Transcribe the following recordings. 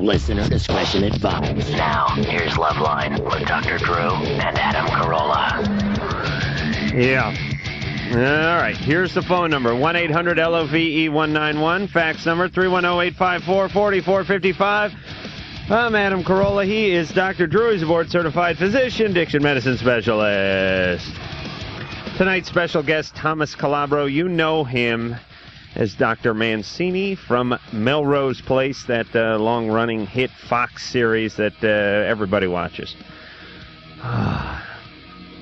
Listener discretion advised. Now, here's Loveline with Dr. Drew and Adam Carolla. Yeah. All right, here's the phone number, 1-800-LOVE-191, fax number 310-854-4455. I'm Adam Carolla. He is Dr. Drew. He's a board-certified physician, addiction medicine specialist. Tonight's special guest, Thomas Calabro. You know him as Dr. Mancini from Melrose Place, that long-running hit Fox series that everybody watches.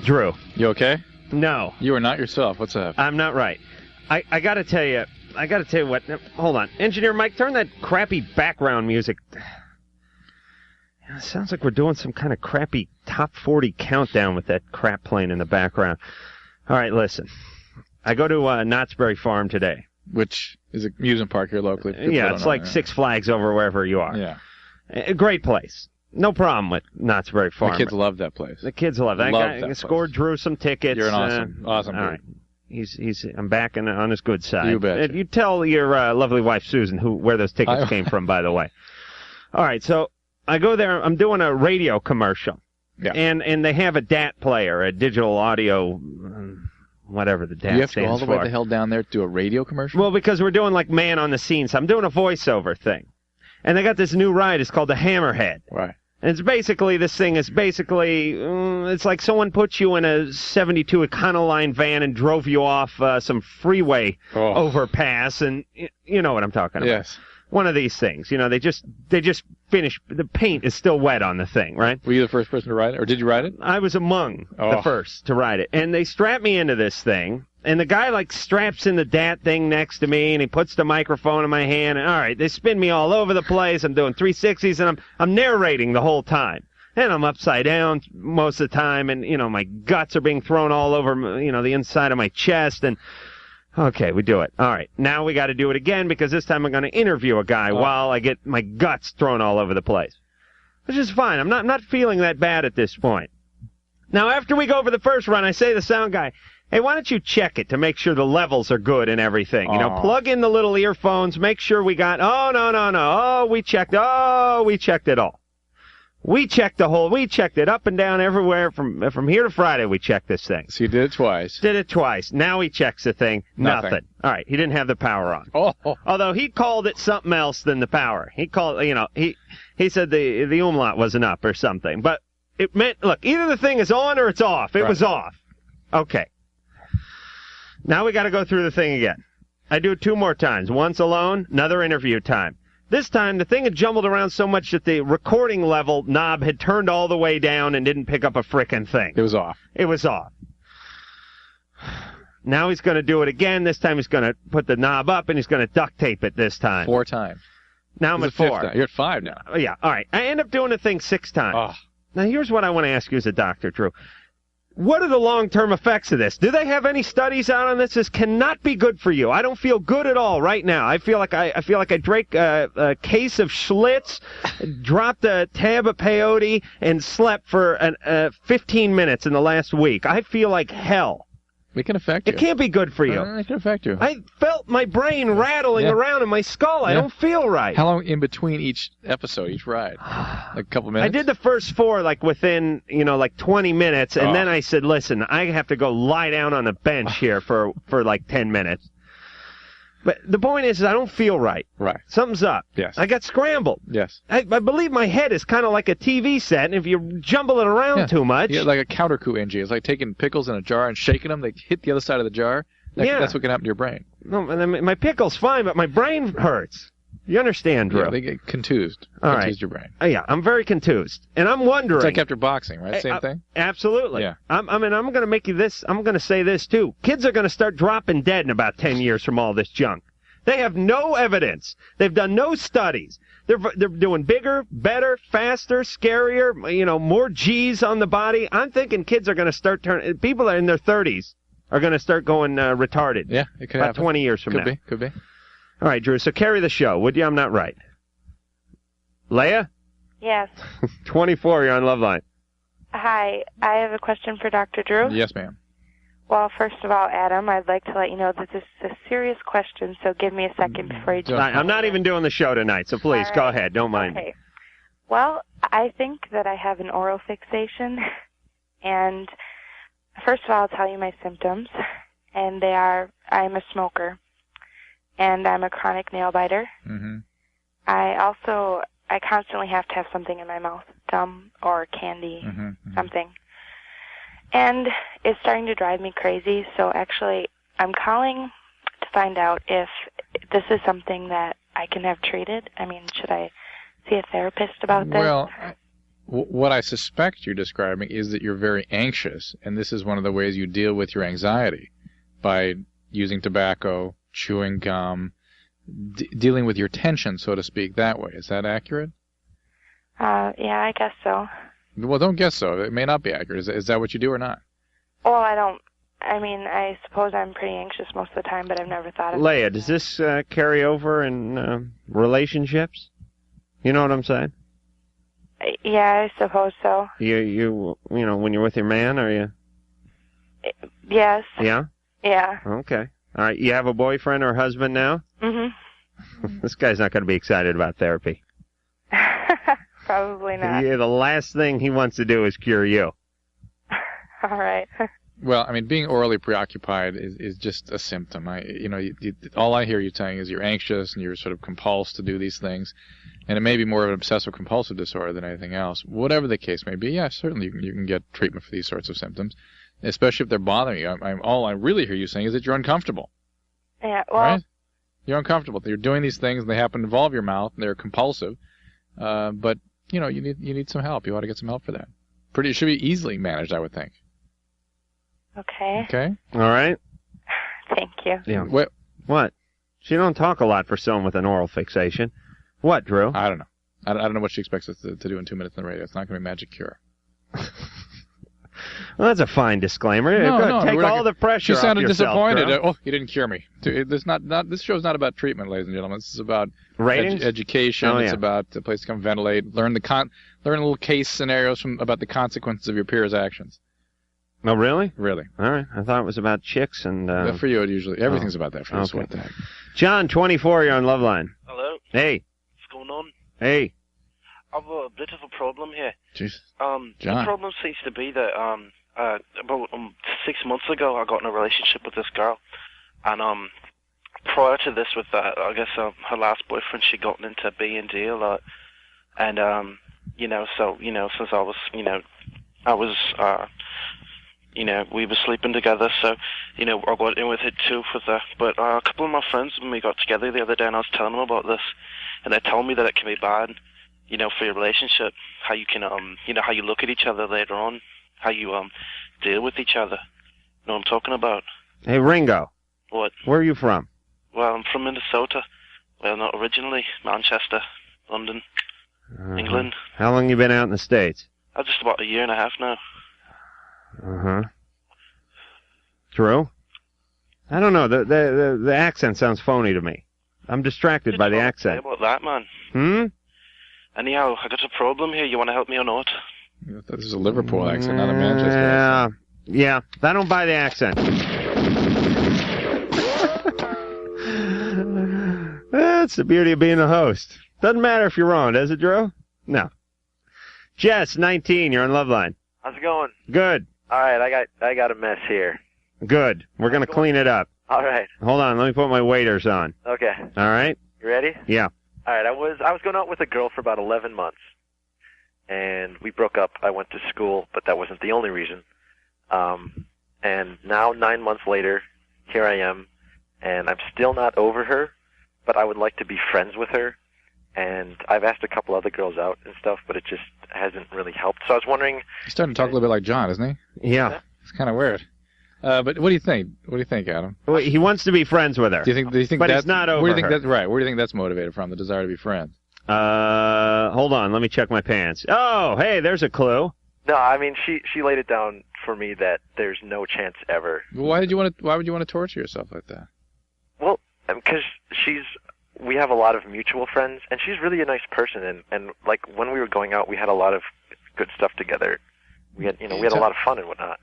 Drew. You okay? No. You are not yourself. What's up? I'm not right. I got to tell you what. Hold on. Engineer Mike, turn that crappy background music. It sounds like we're doing some kind of crappy top 40 countdown with that crap playing in the background. All right, listen. I go to Knott's Berry Farm today. Which is an amusement park here locally. Yeah, it's like Six Flags over wherever you are. Yeah. A great place. No problem with Knott's Berry Farm. The kids love that place. The kids love that. I scored Drew some tickets. You're an awesome all right. I'm back on his good side. You bet. You tell your lovely wife, Susan, where those tickets came from, by the way. All right, so I go there. I'm doing a radio commercial. Yeah. And they have a DAT player, a digital audio, whatever the DAT stands for. You have to go all the way the hell down there to do a radio commercial? Well, because we're doing like man on the scene, so I'm doing a voiceover thing. And they got this new ride. It's called the Hammerhead. Right. And it's basically, it's like someone put you in a 72 Econoline van and drove you off some freeway overpass, and you know what I'm talking about. Yes. One of these things. You know, they just finished, the paint is still wet on the thing, right? Were you the first person to ride it, or did you ride it? I was among the first to ride it. And they strapped me into this thing, and the guy, like, straps in the DAT thing next to me, and he puts the microphone in my hand, and all right, they spin me all over the place. I'm doing 360s, and I'm narrating the whole time. And I'm upside down most of the time, and, you know, my guts are being thrown all over, you know, the inside of my chest, and okay, we do it. All right, now we got to do it again, because this time I'm going to interview a guy while I get my guts thrown all over the place, which is fine. I'm not feeling that bad at this point. Now, after we go over the first run, I say to the sound guy, hey, why don't you check it to make sure the levels are good and everything? You know, plug in the little earphones, make sure we got, we checked it all. We checked it up and down everywhere from here to Friday. We checked this thing. So you did it twice. Did it twice. Now he checks the thing. Nothing. All right. He didn't have the power on. Although he called it something else than the power. He called, you know, he said the umlaut wasn't up or something. But it meant, look, either the thing is on or it's off. It was off. Okay. Now we got to go through the thing again. I do it 2 more times. Once alone, another interview time. This time, the thing had jumbled around so much that the recording level knob had turned all the way down and didn't pick up a frickin' thing. It was off. It was off. Now he's going to do it again. This time he's going to put the knob up, and he's going to duct tape it this time. 4 times. Now I'm at 4. You're at 5 now. Yeah, all right. I end up doing the thing 6 times. Now, here's what I want to ask you as a doctor, Drew. What are the long-term effects of this? Do they have any studies out on this? This cannot be good for you. I don't feel good at all right now. I feel like I drank a case of Schlitz, dropped a tab of peyote, and slept for 15 minutes in the last week. I feel like hell. It can affect you. It can't be good for you. It can affect you. I felt my brain rattling around in my skull. I don't feel right. How long in between each episode, each ride? Like a couple minutes? I did the first 4 like within, 20 minutes, and then I said, listen, I have to go lie down on a bench here for like 10 minutes. But the point is I don't feel right. Right. Something's up. Yes. I got scrambled. Yes. I believe my head is kind of like a TV set, and if you jumble it around too much... Yeah, like a counter-coup NG. It's like taking pickles in a jar and shaking them. They hit the other side of the jar. That's what can happen to your brain. No, my pickle's fine, but my brain hurts. You understand, Drew? Yeah, they get contused. All right. Contused your brain. Yeah, I'm very contused. And I'm wondering... It's like after boxing, right? Same thing? Absolutely. Yeah. I'm going to make you this... I'm going to say this, too. Kids are going to start dropping dead in about 10 years from all this junk. They have no evidence. They've done no studies. They're doing bigger, better, faster, scarier, more G's on the body. I'm thinking kids are going to start turning... People in their 30s are going to start going retarded. Yeah, it could about happen. 20 years from now. Could be. All right, Drew, so carry the show, would you? I'm not right. Leia? Yes. 24, you're on Loveline. Hi, I have a question for Dr. Drew. Yes, ma'am. Well, first of all, Adam, I'd like to let you know that this is a serious question, so give me a second before you do. I'm not even doing the show tonight, so please, go ahead. Don't mind me. Well, I think that I have an oral fixation, and first of all, I'll tell you my symptoms, and they are, I'm a smoker, and I'm a chronic nail biter. Mm-hmm. I constantly have to have something in my mouth, gum or candy, something. And it's starting to drive me crazy, so actually I'm calling to find out if this is something that I can have treated. I mean, should I see a therapist about this? Well, what I suspect you're describing is that you're very anxious, and this is one of the ways you deal with your anxiety, by using tobacco, chewing gum, dealing with your tension, so to speak, that way. Is that accurate? Yeah, I guess so. Well, don't guess so. It may not be accurate. Is that what you do or not? Well, I suppose I'm pretty anxious most of the time, but I've never thought of it. Leia, does this carry over in relationships? You know what I'm saying? Yeah, I suppose so. You know, when you're with your man, are you? Yes. Yeah? Yeah. Okay. All right, you have a boyfriend or husband now? Mm-hmm. This guy's not going to be excited about therapy. Probably not. Yeah, the last thing he wants to do is cure you. All right. Well, I mean, being orally preoccupied is just a symptom. All I hear you saying is you're anxious and you're sort of compulsed to do these things, and it may be more of an obsessive-compulsive disorder than anything else. Whatever the case may be, yeah, certainly you can get treatment for these sorts of symptoms, especially if they're bothering you. All I really hear you saying is that you're uncomfortable. Yeah, well... Right? You're uncomfortable. You're doing these things, and they happen to involve your mouth, and they're compulsive, but, you need some help. You ought to get some help for that. It should be easily managed, I would think. Okay. Okay? All right? Thank you. Yeah. What? She don't talk a lot for someone with an oral fixation. What, Drew? I don't know. I don't know what she expects us to do in 2 minutes on the radio. It's not going to be a magic cure. Well, that's a fine disclaimer. No, take all the pressure off yourself. She sounded disappointed. Drew. Oh, you didn't cure me. This show's not about treatment, ladies and gentlemen. This is about ratings, education. Oh, yeah. It's about a place to come ventilate, learn little case scenarios about the consequences of your peers' actions. Oh, really? Really. All right. I thought it was about chicks and... For you, everything's about that for you. Okay. So what the heck? John, 24, you're on Loveline. Hello. Hey. What's going on? Hey. I've a bit of a problem here. Jeez. The John. problem seems to be that about 6 months ago I got in a relationship with this girl, and prior to this with I guess her last boyfriend, she got into B&D a lot, and since I was we were sleeping together, so I got in with it too with her. But a couple of my friends, when we got together the other day, and I was telling them about this, and they told me that it can be bad, for your relationship, how you can how you look at each other later on, how you deal with each other. You know what I'm talking about? Hey, Ringo. What? Where are you from? Well, I'm from Minnesota. Well, not originally. Manchester, London, England. How long you been out in the States? Just about a year and a half now. Uh-huh. Drew? I don't know. The accent sounds phony to me. I'm distracted by the accent. What about that, man? Anyhow, I got a problem here. You want to help me or not? This is a Liverpool accent, not a Manchester accent. Yeah. I don't buy the accent. That's the beauty of being a host. Doesn't matter if you're wrong, does it, Drew? No. Jess, 19, you're on Loveline. How's it going? Good. All right, I got a mess here. Good. We're going to clean it up. All right. Hold on, let me put my waders on. Okay. All right? You ready? Yeah. All right, I was going out with a girl for about 11 months, and we broke up. I went to school, but that wasn't the only reason. And now, 9 months later, here I am, and I'm still not over her, but I would like to be friends with her. And I've asked a couple other girls out and stuff, but it just hasn't really helped. So I was wondering... He's starting to talk a little bit like John, isn't he? Yeah. It's kind of weird. But what do you think? What do you think, Adam? Well, he wants to be friends with her. Do you think but that's he's not over where do you think her. that's right? Where do you think that's motivated from? The desire to be friends? Hold on. Let me check my pants. Oh, hey, there's a clue. No, I mean she laid it down for me that there's no chance ever. Well, why would you want to torture yourself like that? Well, because we have a lot of mutual friends, and she's really a nice person, and like when we were going out, we had a lot of good stuff together. We had a lot of fun and whatnot.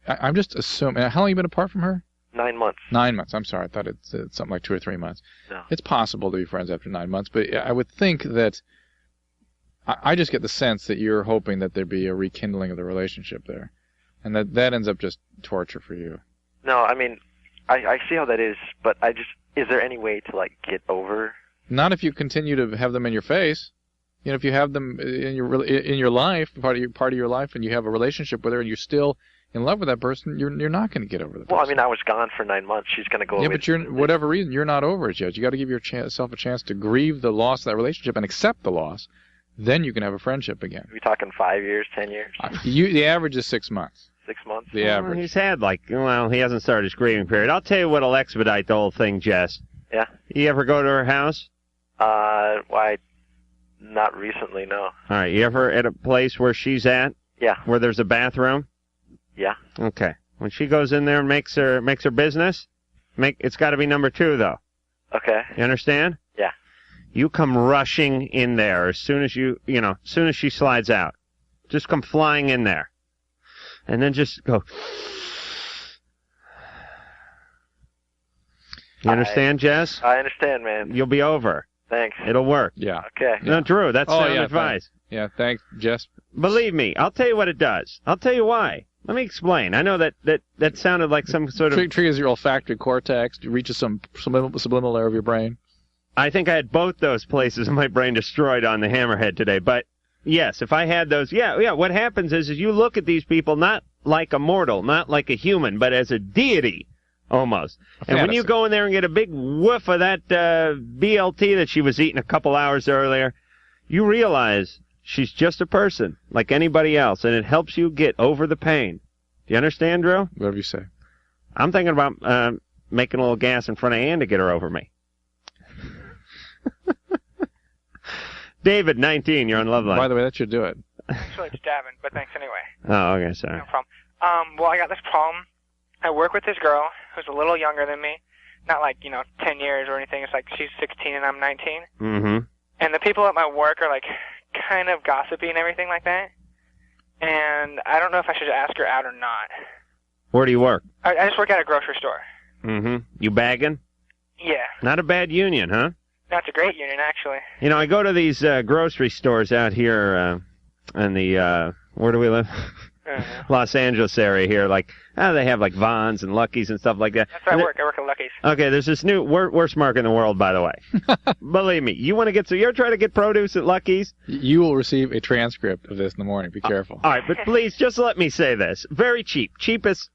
I'm just assuming. How long have you been apart from her? 9 months. 9 months. I'm sorry. I thought it's something like 2 or 3 months. No. It's possible to be friends after 9 months, but I would think that I just get the sense that you're hoping that there'd be a rekindling of the relationship there, and that ends up just torture for you. No, I mean, I see how that is, but is there any way to, like, get over? Not if you continue to have them in your face. You know, if you have them in your life, part of your life, and you have a relationship with her, and you're still in love with that person, you're not going to get over the person. Well, I mean, I was gone for 9 months. She's going to go away. Yeah, but whatever reason, you're not over it yet. You got to give yourself a chance to grieve the loss of that relationship and accept the loss. Then you can have a friendship again. Are we talking 5 years, 10 years? The average is 6 months. 6 months? The average. He's had, he hasn't started his grieving period. I'll tell you what'll expedite the whole thing, Jess. Yeah? You ever go to her house? Why, not recently, no. All right, you ever at a place where she's at? Yeah. Where there's a bathroom? Yeah. Okay. When she goes in there and makes her business, it's got to be number 2, though. Okay. You understand? Yeah. You come rushing in there as soon as as soon as she slides out. Just come flying in there. And then just go. You understand, Jess? I understand, man. You'll be over. Thanks. It'll work. Yeah. Okay. No, Drew, that's sound advice. Yeah, thanks, Jess. Believe me, I'll tell you what it does. I'll tell you why. Let me explain. I know that sounded like some sort of... Triggers your olfactory cortex, reaches some subliminal layer of your brain. I think I had both those places in my brain destroyed on the hammerhead today. But, yes, if I had those... Yeah, what happens is you look at these people not like a mortal, not like a human, but as a deity, almost. And when you go in there and get a big whiff of that BLT that she was eating a couple hours earlier, you realize... she's just a person, like anybody else, and it helps you get over the pain. Do you understand, Drew? Whatever you say. I'm thinking about making a little gas in front of Ann to get her over me. David, 19, you're on Loveline. By the way, that should do it. Actually, it's Davin, but thanks anyway. Oh, okay, sorry. No problem. Well, I got this problem. I work with this girl who's a little younger than me. Not like, 10 years or anything. It's like she's 16 and I'm 19. Mm-hmm. And the people at my work are, kind of gossipy and everything like that. And I don't know if I should ask her out or not. Where do you work? I just work at a grocery store. Mm-hmm. You bagging? Yeah. Not a bad union, huh? No, it's a great union, actually. I go to these grocery stores out here in the, where do we live? Los Angeles area here. They have Vons and Lucky's and stuff like that. That's where I work. I work at Lucky's. Okay, there's this new worst market in the world, by the way. Believe me, you want to get you ever try to get produce at Lucky's? You will receive a transcript of this in the morning. Be careful. All right, but please just let me say this: very cheapest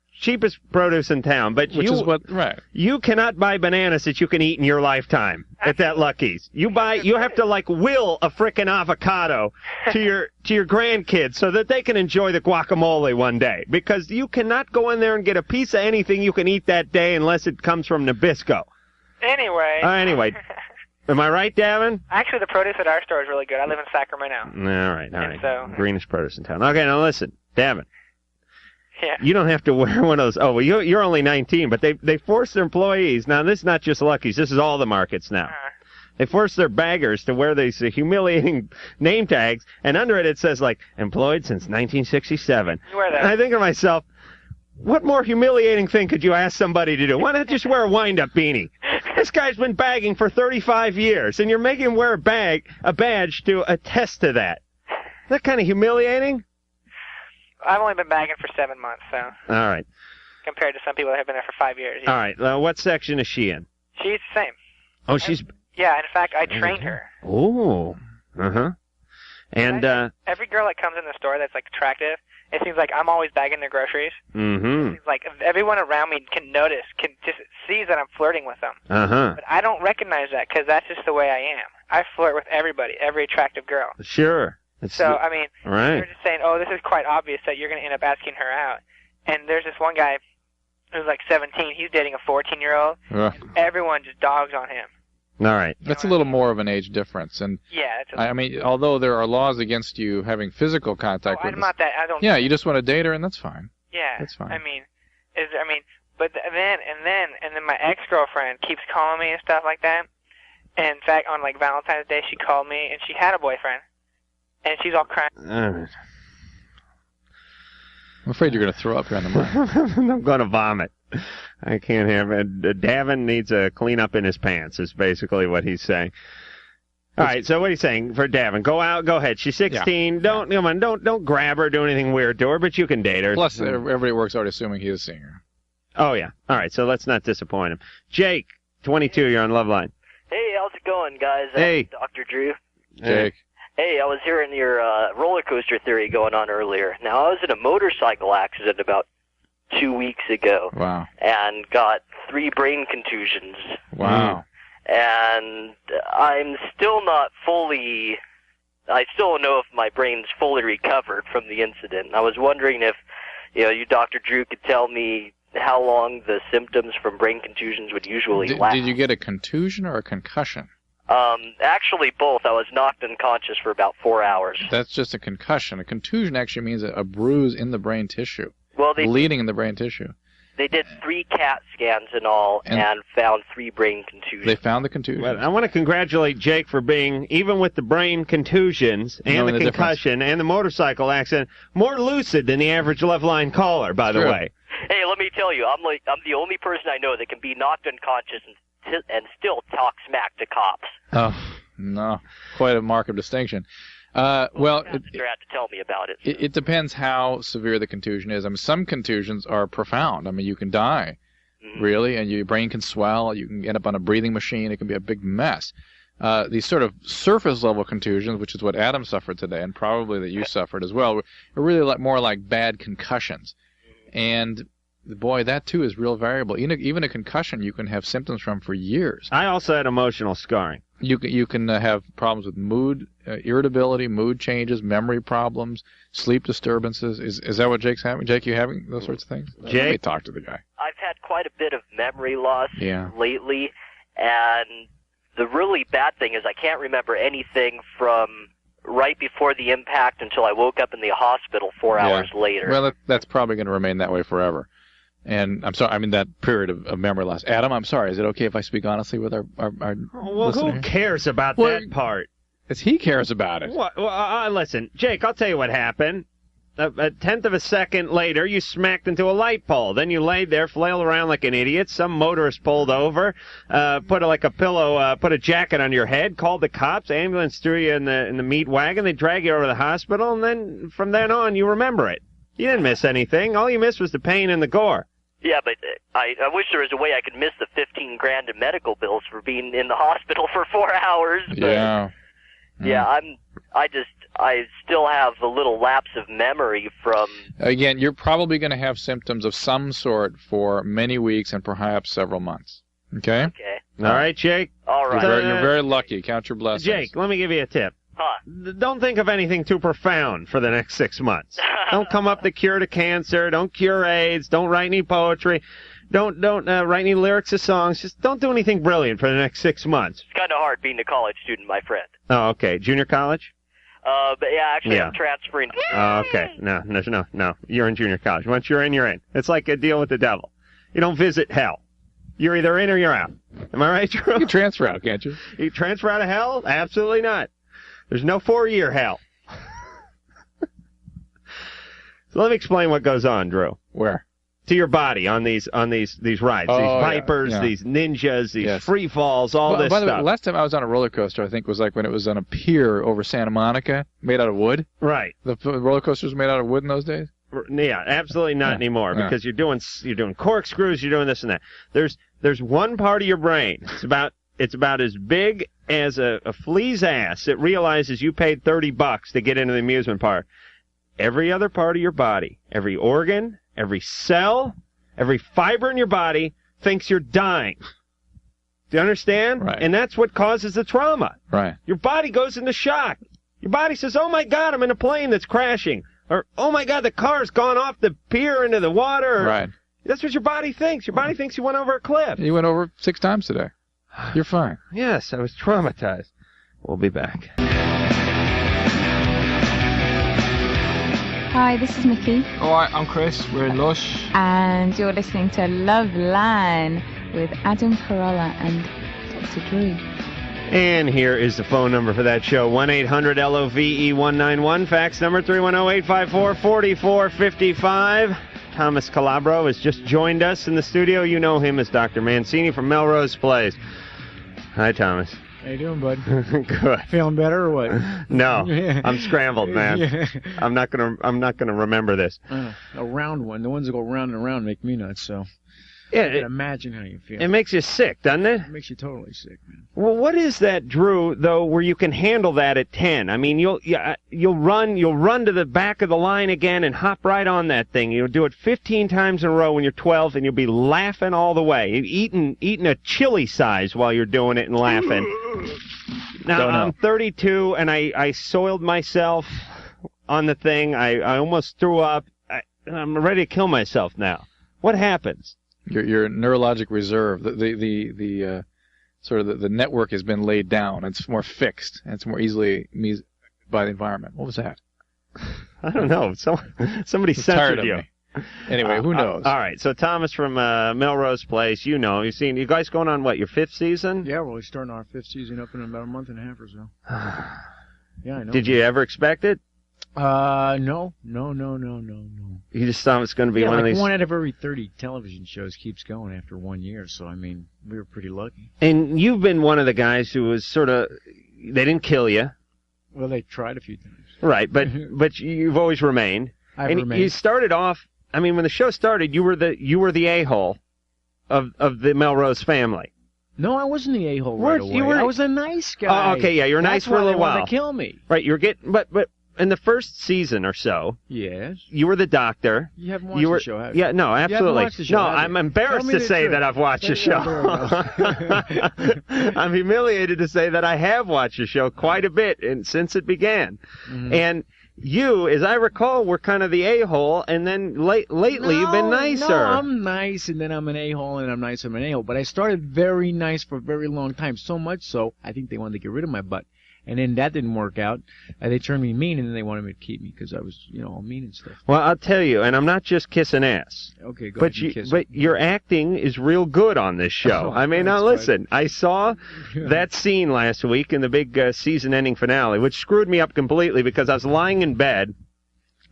produce in town. But you cannot buy bananas that you can eat in your lifetime at that Lucky's. You have to will a frickin' avocado to your grandkids so that they can enjoy the guacamole one day, because you cannot go in there and get a piece of anything you can eat that day unless it comes from Nabisco. Anyway. Am I right, Davin? Actually, the produce at our store is really good. I live in Sacramento. All right. So, greenest produce in town. Okay, now listen, Davin. Yeah. You don't have to wear one of those. Oh, well, you're only 19, but they force their employees. Now, this is not just Lucky's. This is all the markets now. They force their baggers to wear these humiliating name tags, and under it says, employed since 1967. You wear that. And I think to myself, what more humiliating thing could you ask somebody to do? Why not just wear a wind-up beanie? This guy's been bagging for 35 years, and you're making him wear a badge to attest to that. Is that kind of humiliating? I've only been bagging for 7 months, so. All right. Compared to some people that have been there for 5 years. All right. What section is she in? She's the same. Oh, she's... Yeah, in fact, I trained her. Oh. Uh-huh. And, every girl that comes in the store that's, attractive, it seems like I'm always bagging their groceries. Mm-hmm. It seems like everyone around me can just sees that I'm flirting with them. Uh-huh. But I don't recognize that because that's just the way I am. I flirt with everybody, every attractive girl. Sure. I mean, right. They're just saying, oh, this is quite obvious that you're going to end up asking her out. And there's this one guy who's 17. He's dating a 14-year-old. Everyone just dogs on him. All right. That's a little more of an age difference. And yeah. I mean, although there are laws against you having physical contact with I'm not that. I don't. Yeah, you just want to date her, and that's fine. Yeah. That's fine. But then my ex-girlfriend keeps calling me and stuff like that. And in fact, on Valentine's Day, she called me and she had a boyfriend. And she's all crying. I'm afraid you're going to throw up here on the mic. I'm going to vomit. I can't have it. Davin needs a clean up in his pants, is basically what he's saying. All right, so what are you saying for Davin? Go out, go ahead. She's 16. Don't come on, don't grab her, do anything weird to her, but you can date her. Plus, everybody at work's already assuming he is seeing her. Oh, yeah. All right, so let's not disappoint him. Jake, 22, you're on Loveline. Hey, how's it going, guys? Hey. Dr. Drew. Jake. Hey, I was hearing your roller coaster theory going on earlier. Now, I was in a motorcycle accident about 2 weeks ago. Wow. And got 3 brain contusions. Wow. And I'm still not fully... I still don't know if my brain's fully recovered from the incident. I was wondering if, you, Dr. Drew, could tell me how long the symptoms from brain contusions would usually last. Did you get a contusion or a concussion? Actually both. I was knocked unconscious for about 4 hours. That's just a concussion. A contusion actually means a bruise in the brain tissue. Well, bleeding in the brain tissue. They did 3 CAT scans in all and found 3 brain contusions. They found the contusions. Well, I want to congratulate Jake for being, even with the brain contusions and the concussion and the motorcycle accident, more lucid than the average Loveline caller, by the way. Hey, let me tell you, I'm the only person I know that can be knocked unconscious and still talk smack to cops. Oh, no. Quite a mark of distinction. Well, had to tell me about it. It depends how severe the contusion is. I mean, some contusions are profound. I mean, you can die, really, and your brain can swell. You can end up on a breathing machine. It can be a big mess. These sort of surface-level contusions, which is what Adam suffered today, and probably that you suffered as well, are really more like bad concussions. And boy, that too is real variable. Even a concussion, you can have symptoms from for years. I also had emotional scarring. You can have problems with mood, irritability, mood changes, memory problems, sleep disturbances. Is that what Jake's having? Jake, you having those sorts of things? Jake? Let me talk to the guy. I've had quite a bit of memory loss lately, and the really bad thing is I can't remember anything from right before the impact until I woke up in the hospital 4 hours later. Well, that's probably going to remain that way forever. And I'm sorry, I mean that period of memory loss. Adam, I'm sorry. Is it okay if I speak honestly with our Well, listener? who cares about that part? Because he cares about it. Well, listen, Jake, I'll tell you what happened. A tenth of a second later, you smacked into a light pole. Then you laid there, flailed around like an idiot. Some motorist pulled over, put a jacket on your head, called the cops, ambulance threw you in the meat wagon. They drag you over to the hospital, and then from then on, you remember it. You didn't miss anything. All you missed was the pain and the gore. Yeah, but I wish there was a way I could miss the $15,000 in medical bills for being in the hospital for 4 hours. But yeah, I still have a little lapse of memory from. Again, you're probably going to have symptoms of some sort for many weeks and perhaps several months. Okay. Okay. All right, Jake. All right. You're very lucky. Count your blessings. Jake, let me give you a tip. Don't think of anything too profound for the next 6 months. Don't come up with the cure to cancer. Don't cure AIDS. Don't write any poetry. Don't write any lyrics of songs. Just don't do anything brilliant for the next 6 months. It's kind of hard being a college student, my friend. Oh, okay. Junior college? But actually, I'm transferring. Okay. No. You're in junior college. Once you're in, you're in. It's like a deal with the devil. You don't visit hell. You're either in or you're out. Am I right, Drew? You can transfer out, can't you? You transfer out of hell? Absolutely not. There's no 4-year hell. So let me explain what goes on, Drew. Where? To your body on these rides. These Vipers, these Ninjas, these free falls, all this stuff. By the way, last time I was on a roller coaster, I think was like when it was on a pier over Santa Monica, made out of wood. Right. The roller coasters made out of wood in those days? Yeah, absolutely not anymore, because you're doing corkscrews, you're doing this and that. There's one part of your brain. It's about as big as a flea's ass. It realizes you paid $30 to get into the amusement park. Every other part of your body, every organ, every cell, every fiber in your body thinks you're dying. Do you understand? Right. And that's what causes the trauma. Right. Your body goes into shock. Your body says, oh my God, I'm in a plane that's crashing. Or, oh my God, the car's gone off the pier into the water. Right. That's what your body thinks. Your body thinks you went over a cliff. You went over 6 times today. You're fine. Yes, I was traumatized. We'll be back. Hi, this is Mickey. Alright, I'm Chris. We're in Lush. And you're listening to Loveline with Adam Carolla and Dr. Drew. And here is the phone number for that show, 1-800-LOVE-191. Fax number 310-854-4455. Thomas Calabro has just joined us in the studio. You know him as Dr. Mancini from Melrose Place. Hi, Thomas. How you doing, bud? Good. Feeling better or what? No, I'm scrambled, man. Yeah. I'm not gonna remember this. A round one. The ones that go round and round make me nuts. So yeah, I can imagine how you feel. It makes you sick, doesn't it? It makes you totally sick, man. Well, what is that, Drew? Though, where you can handle that at 10? I mean, you'll run to the back of the line again and hop right on that thing. You'll do it 15 times in a row when you're 12, and you'll be laughing all the way, eating a chili size while you're doing it and laughing. Now I'm 32, and I soiled myself on the thing. I almost threw up. I'm ready to kill myself now. What happens? Your neurologic reserve, the sort of the network has been laid down. It's more fixed, and it's more easily by the environment. What was that? I don't know. Somebody censored you. Anyway, who knows? All right. So Thomas from Melrose Place, you guys going on what, your 5th season? Yeah, we're starting our 5th season up in about a month and a half or so. Yeah, I know. Did you ever expect it? No. You just thought it was going to be one of these. One out of every 30 television shows keeps going after 1 year, so I mean, we were pretty lucky. And you've been one of the guys who was sort of, they didn't kill you. Well, they tried a few times. Right, but you've always remained. I've remained. You started off, I mean, when the show started, you were the a-hole of the Melrose family. No, I wasn't the a-hole right away. I was a nice guy. Oh, okay, yeah, you're nice for a little while. That's why they wanted to kill me. Right, you're getting, but in the first season or so, yes, you were the doctor. You haven't watched the show, have you? Yeah, no, absolutely. You haven't watched the show, no, I'm embarrassed to say that I've watched the show. I'm humiliated to say that I have watched the show quite a bit since it began. Mm-hmm. And you, as I recall, were kind of the a-hole, and then lately you've been nicer. No, I'm nice, and then I'm an a-hole, and I'm nice, I'm an a-hole. But I started very nice for a very long time, so much so, I think they wanted to get rid of my butt. And then that didn't work out. They turned me mean, and then they wanted me to keep me because I was, all mean and stuff. Well, I'll tell you, and I'm not just kissing ass. Okay, go ahead. But your acting is real good on this show. I mean, now listen, I saw that scene last week in the big season-ending finale, which screwed me up completely because I was lying in bed,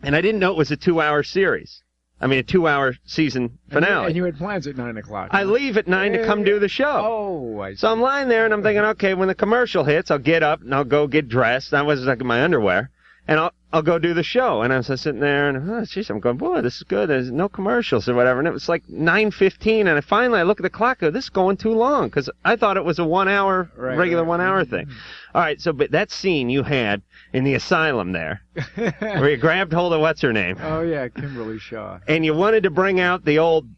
and I didn't know it was a 2-hour series. I mean, a 2-hour season finale. And you had plans at 9 o'clock. I leave at 9 to come do the show. Oh, I see. So I'm lying there, and I'm thinking, okay, when the commercial hits, I'll get up, and I'll go get dressed. I was like in my underwear, and I'll go do the show. And I was sitting there, and, I'm going, boy, this is good. There's no commercials or whatever. And it was like 9:15, and finally I look at the clock and go, this is going too long, because I thought it was a regular 1 hour thing. All right, but that scene you had in the asylum there, where you grabbed hold of what's her name? Oh yeah, Kimberly Shaw. And you wanted to bring out the old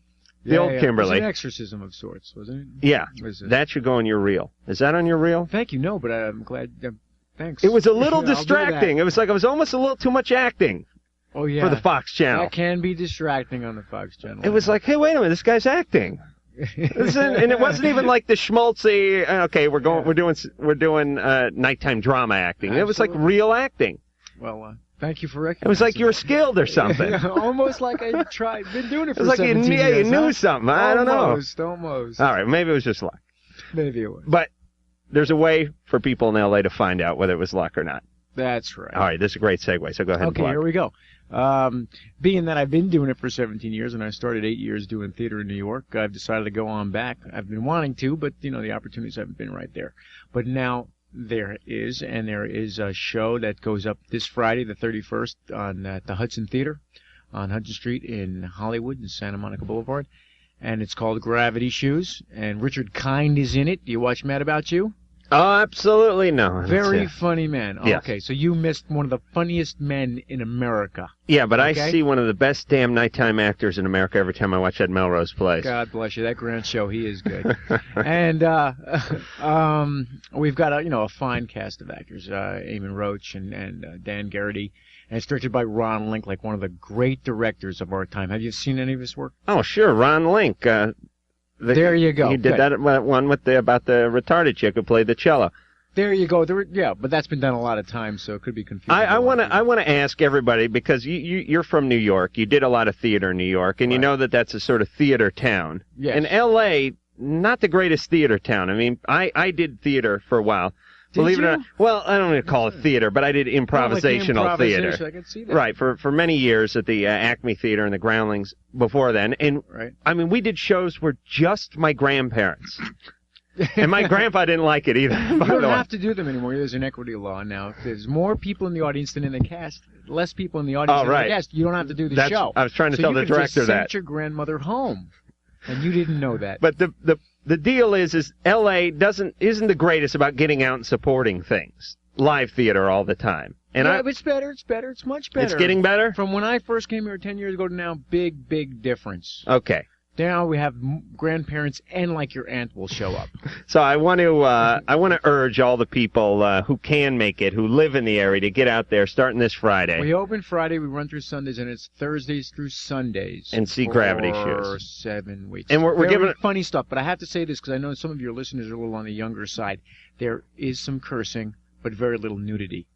Kimberly. It was an exorcism of sorts, wasn't it? Yeah, that should go on your reel. Is that on your reel? Thank you. No, but I'm glad. Thanks. It was a little distracting. It was almost a little too much acting. Oh yeah. For the Fox channel. That can be distracting on the Fox channel. It was like, hey, wait a minute, this guy's acting. And it wasn't even like the schmaltzy. Okay, we're doing nighttime drama acting. Absolutely. It was like real acting. Well, thank you for recognizing. It was like you were skilled or something. Almost like I been doing it for 17 years. It was like you knew something. I don't know. Almost. All right, maybe it was just luck. Maybe it was. But there's a way for people in L.A. to find out whether it was luck or not. That's right. All right, this is a great segue, so go ahead and plug. Okay, here we go. Being that I've been doing it for 17 years, and I started 8 years doing theater in New York, I've decided to go on back. I've been wanting to, but, the opportunities haven't been right there. But now there is a show that goes up this Friday, the 31st, at the Hudson Theater on Hudson Street in Hollywood and Santa Monica Boulevard. And it's called Gravity Shoes, and Richard Kind is in it. Do you watch Mad About You? Oh, absolutely no. Very funny man. Yes. Okay, so you missed one of the funniest men in America. Yeah, but I see one of the best damn nighttime actors in America every time I watch that Melrose Place. God bless you. That Grant show, he is good. And we've got a fine cast of actors, Eamon Roach and Dan Garrity. And it's directed by Ron Link, like one of the great directors of our time. Have you seen any of his work? Oh, sure, Ron Link. There you go. He did that one about the retarded chick who played the cello. There you go. But that's been done a lot of times, so it could be confusing. I want to ask everybody, because you're from New York. You did a lot of theater in New York, and you know that's a sort of theater town. Yes. And L.A., not the greatest theater town. I mean, I did theater for a while. Believe it or not. Well, I don't want to call it theater, but I did improvisational theater. I can see that. Right, for many years at the Acme Theater and the Groundlings before then. And, I mean, we did shows where just my grandparents And my grandpa didn't like it either. You don't have to do them anymore. There's an equity law now. If there's more people in the audience than in the cast, less people in the audience than in the cast, you don't have to do the show. I was trying to tell the director you that. Sent your grandmother home, and you didn't know that. But the deal is L.A. isn't the greatest about getting out and supporting things. Live theater all the time. And yeah, it's better. It's better. It's much better. It's getting better? From when I first came here 10 years ago to now, big difference. Okay. Now we have grandparents and like your aunt will show up. So I want to urge all the people who can make it, who live in the area, to get out there starting this Friday. We open Friday, we run through Sundays, and it's Thursdays through Sundays. And see Gravity for shows. 7 weeks. And we're giving funny stuff, but I have to say this because I know some of your listeners are a little on the younger side. There is some cursing, but very little nudity.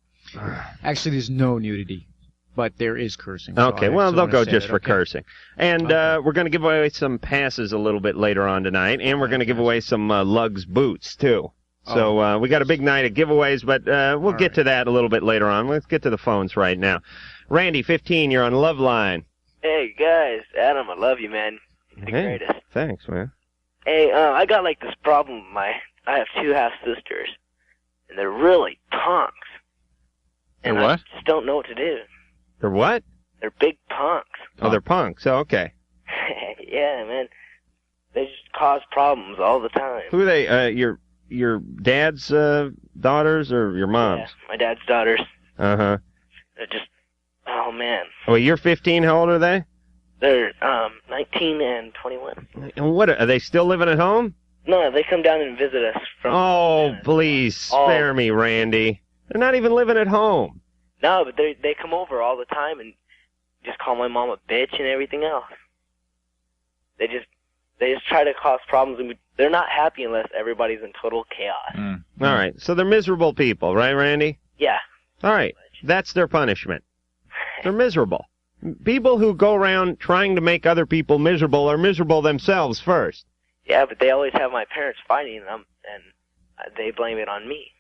Actually, there's no nudity. But there is cursing. Okay, well, they'll go just for cursing. And we're going to give away some passes a little bit later on tonight, and we're going to give away some Lugs boots, too. So we got a big night of giveaways, but we'll get to that a little bit later on. Let's get to the phones right now. Randy, 15, you're on Loveline. Hey, guys. Adam, I love you, man. You're the greatest. Thanks, man. Hey, I got, like, this problem. I have 2 half-sisters, and they're really punks. And what? I just don't know what to do. They're what? They're big punks. Oh, they're punks. Oh, okay. Yeah, man. They just cause problems all the time. Who are they? Your dad's daughters or your mom's? Yeah, my dad's daughters. Uh-huh. They're just, oh, man. Well, you're 15. How old are they? They're 19 and 21. And what, are they still living at home? No, they come down and visit us. Please, spare me, Randy. They're not even living at home. No, but they come over all the time and just call my mom a bitch and everything else. They just try to cause problems, and they're not happy unless everybody's in total chaos. All right, so they're miserable people, right, Randy? Yeah. All right, that's their punishment. They're miserable. People who go around trying to make other people miserable are miserable themselves first. Yeah, but they always have my parents fighting them, and they blame it on me.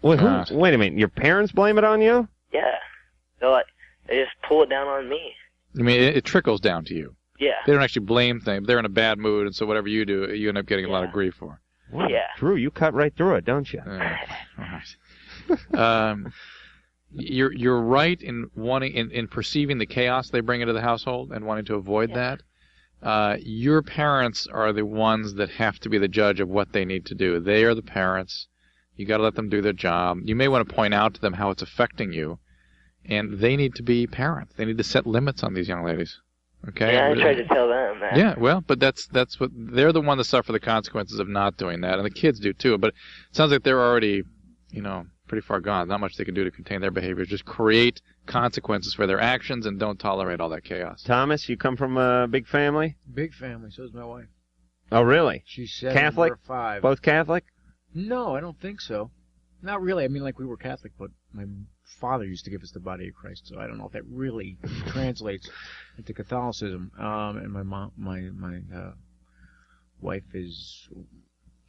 Well, wait a minute. Your parents blame it on you? Yeah. They just pull it down on me. I mean, it trickles down to you. Yeah. They don't actually blame things. They're in a bad mood, and so whatever you do, you end up getting a lot of grief for. Well, yeah. Drew, you cut right through it, don't you? All right. You're right in wanting in perceiving the chaos they bring into the household and wanting to avoid that. Your parents are the ones that have to be the judge of what they need to do. They are the parents. You got to let them do their job. You may want to point out to them how it's affecting you, and they need to be parents. They need to set limits on these young ladies. Okay? Yeah, I tried to tell them that. Yeah, well, but that's what they're the one that suffer the consequences of not doing that, and the kids do too. But it sounds like they're already, pretty far gone. Not much they can do to contain their behavior. Just create consequences for their actions and don't tolerate all that chaos. Thomas, you come from a big family? Big family. So is my wife. Oh, really? She's 7, Catholic? we're 5. Both Catholic? No, I don't think so. Not really. I mean, like, we were Catholic, but my father used to give us the body of Christ, so I don't know if that really translates into Catholicism. And my wife is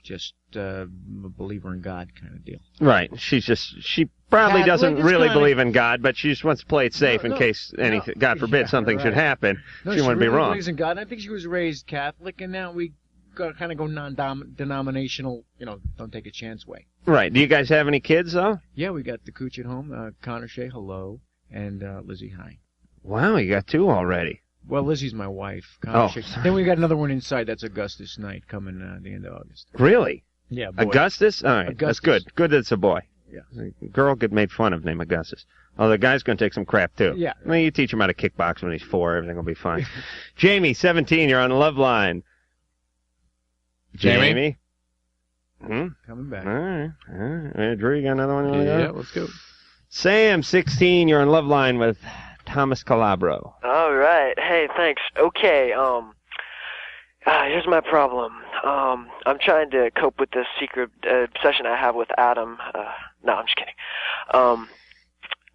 just a believer in God kind of deal. Right. She probably doesn't really believe in God, but she just wants to play it safe in case anything, God forbid, something should happen. No, she wouldn't be wrong. She believes in God, and I think she was raised Catholic, and now we kind of go non-denominational, don't take a chance way. Right. Do you guys have any kids, though? Yeah, we got the Cooch at home, Connor Shea, hello, and Lizzie, hi. Wow, you got 2 already. Well, Lizzie's my wife. Connor Shea. Then we got another one inside. That's Augustus Night coming at the end of August. Really? Yeah, boy. Augustus? All right, Augustus. that's good. Good that it's a boy. Yeah. A girl get made fun of named Augustus. Oh, the guy's going to take some crap, too. Yeah. I mean, you teach him how to kickbox when he's 4. Everything will be fine. Jamie, 17, you're on the Loveline. Jamie? Coming back. All right. Drew, you got another one? Yeah, let's go. Sam, 16, you're on Loveline with Thomas Calabro. All right. Hey, thanks. Okay, here's my problem. I'm trying to cope with this secret obsession I have with Adam. No, I'm just kidding.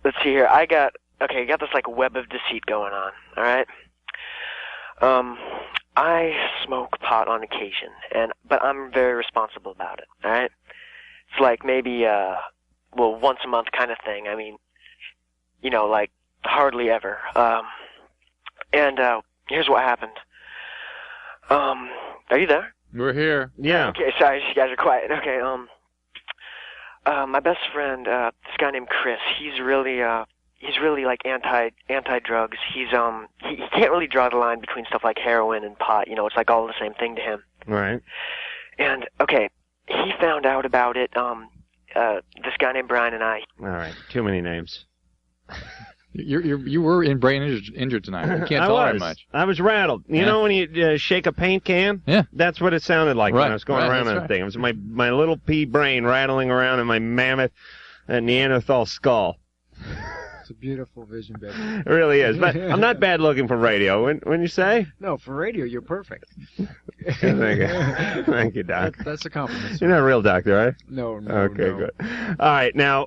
Let's see here. I got this like web of deceit going on, all right? I smoke pot on occasion, but I'm very responsible about it, all right? It's like maybe, once a month kind of thing. I mean, like hardly ever. And here's what happened. Are you there? We're here. Yeah. Okay, sorry, you guys are quiet. Okay, my best friend, this guy named Chris, he's really like anti-drugs. He can't really draw the line between stuff like heroin and pot. You know, it's like all the same thing to him. Right. And okay, he found out about it. This guy named Brian and I. All right, too many names. You were brain injured tonight. You can't tolerate much. I was rattled. You know when you shake a paint can? Yeah. That's what it sounded like when I was going around on the thing. It was my little pea brain rattling around in my mammoth Neanderthal skull. It's a beautiful vision, baby. It really is. But I'm not bad looking for radio. When you say? No, for radio, you're perfect. Thank you. Thank you, Doc. That's a compliment. You're not a real doctor, right? No. Okay, good. All right, now,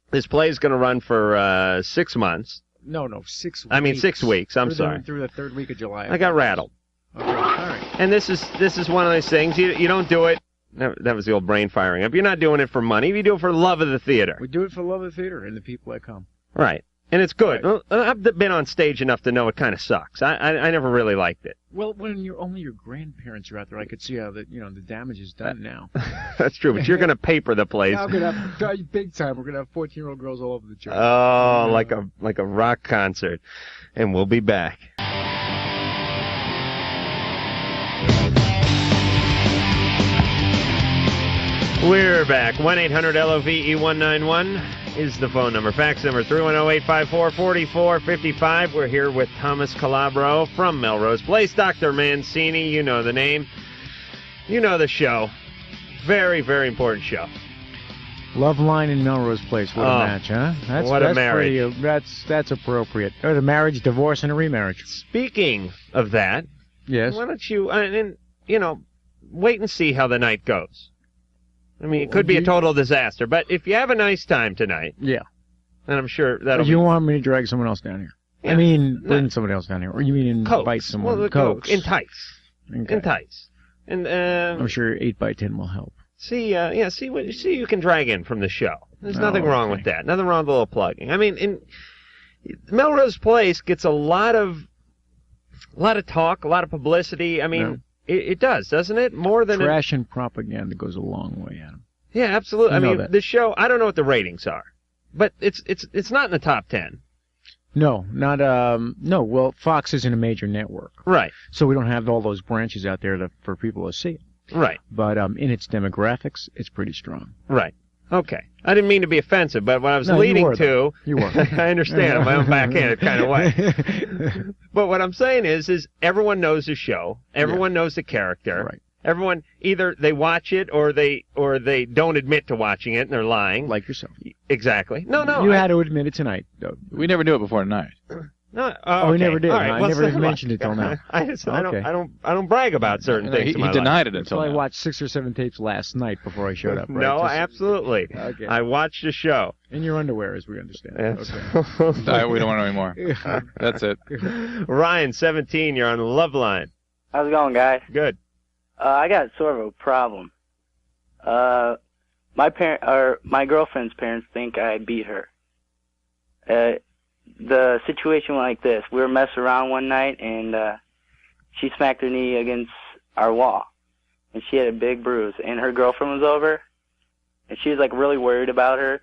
this play is going to run for 6 months. No, 6 weeks. I mean 6 weeks. I'm sorry. Through the third week of July. I got rattled. Okay, all right. And this is one of those things. You don't do it. That was the old brain firing up. You're not doing it for money. You do it for love of the theater. We do it for love of the theater and the people that come. Right. And it's good. Right. Well, I've been on stage enough to know it kind of sucks. I never really liked it. Well, when only your grandparents are out there, I could see how the damage is done now. That's true, but you're going to paper the place. Now we're going to have big time. We're going to have 14-year-old girls all over the church. Oh, like a rock concert. And we'll be back. We're back. 1-800-LOVE-191 is the phone number. Fax number 310-854-4455. We're here with Thomas Calabro from Melrose Place. Dr. Mancini, you know the name. You know the show. Very, very important show. Loveline in Melrose Place. What a match, huh? What a marriage. That's appropriate. A marriage, divorce, and a remarriage. Speaking of that, yes. Why don't you, wait and see how the night goes. I mean, it could be a total disaster, but if you have a nice time tonight, yeah, and I'm sure that'll. You want me to drag someone else down here? Yeah. I mean, bring someone else down here, or you mean invite someone? Well, coax. Entice. Okay. Entice. And I'm sure 8x10 will help. See what you can drag in from the show. There's nothing wrong with that. Nothing wrong with a little plugging. I mean, Melrose Place gets a lot of talk, a lot of publicity. I mean. No. It does, doesn't it? More than trash and propaganda goes a long way, Adam. Yeah, absolutely. I mean, that. The show. I don't know what the ratings are, but it's not in the top 10. No, not no. Well, Fox isn't a major network, right? So we don't have all those branches out there for people to see it, right? But in its demographics, it's pretty strong, right? Okay. I didn't mean to be offensive, but what I was leading to... You were. I understand. In my own backhanded kind of way. But what I'm saying is everyone knows the show. Everyone knows the character. Right. Everyone, either they watch it or they don't admit to watching it and they're lying. Like yourself. Exactly. No. You had to admit it tonight, though. We never knew it before tonight. No, we never did. Right, I never mentioned it till now. I don't brag about certain things. He denied it until now. I watched 6 or 7 tapes last night before I showed up. Right? No, absolutely. Okay. I watched the show. In your underwear, as we understand. Okay. We don't want to know anymore. That's it. Ryan, 17. You're on the Loveline. How's it going, guys? Good. I got sort of a problem. My girlfriend's parents think I beat her. The situation went like this. We were messing around one night, and she smacked her knee against our wall, and she had a big bruise. And her girlfriend was over, and she was like really worried about her.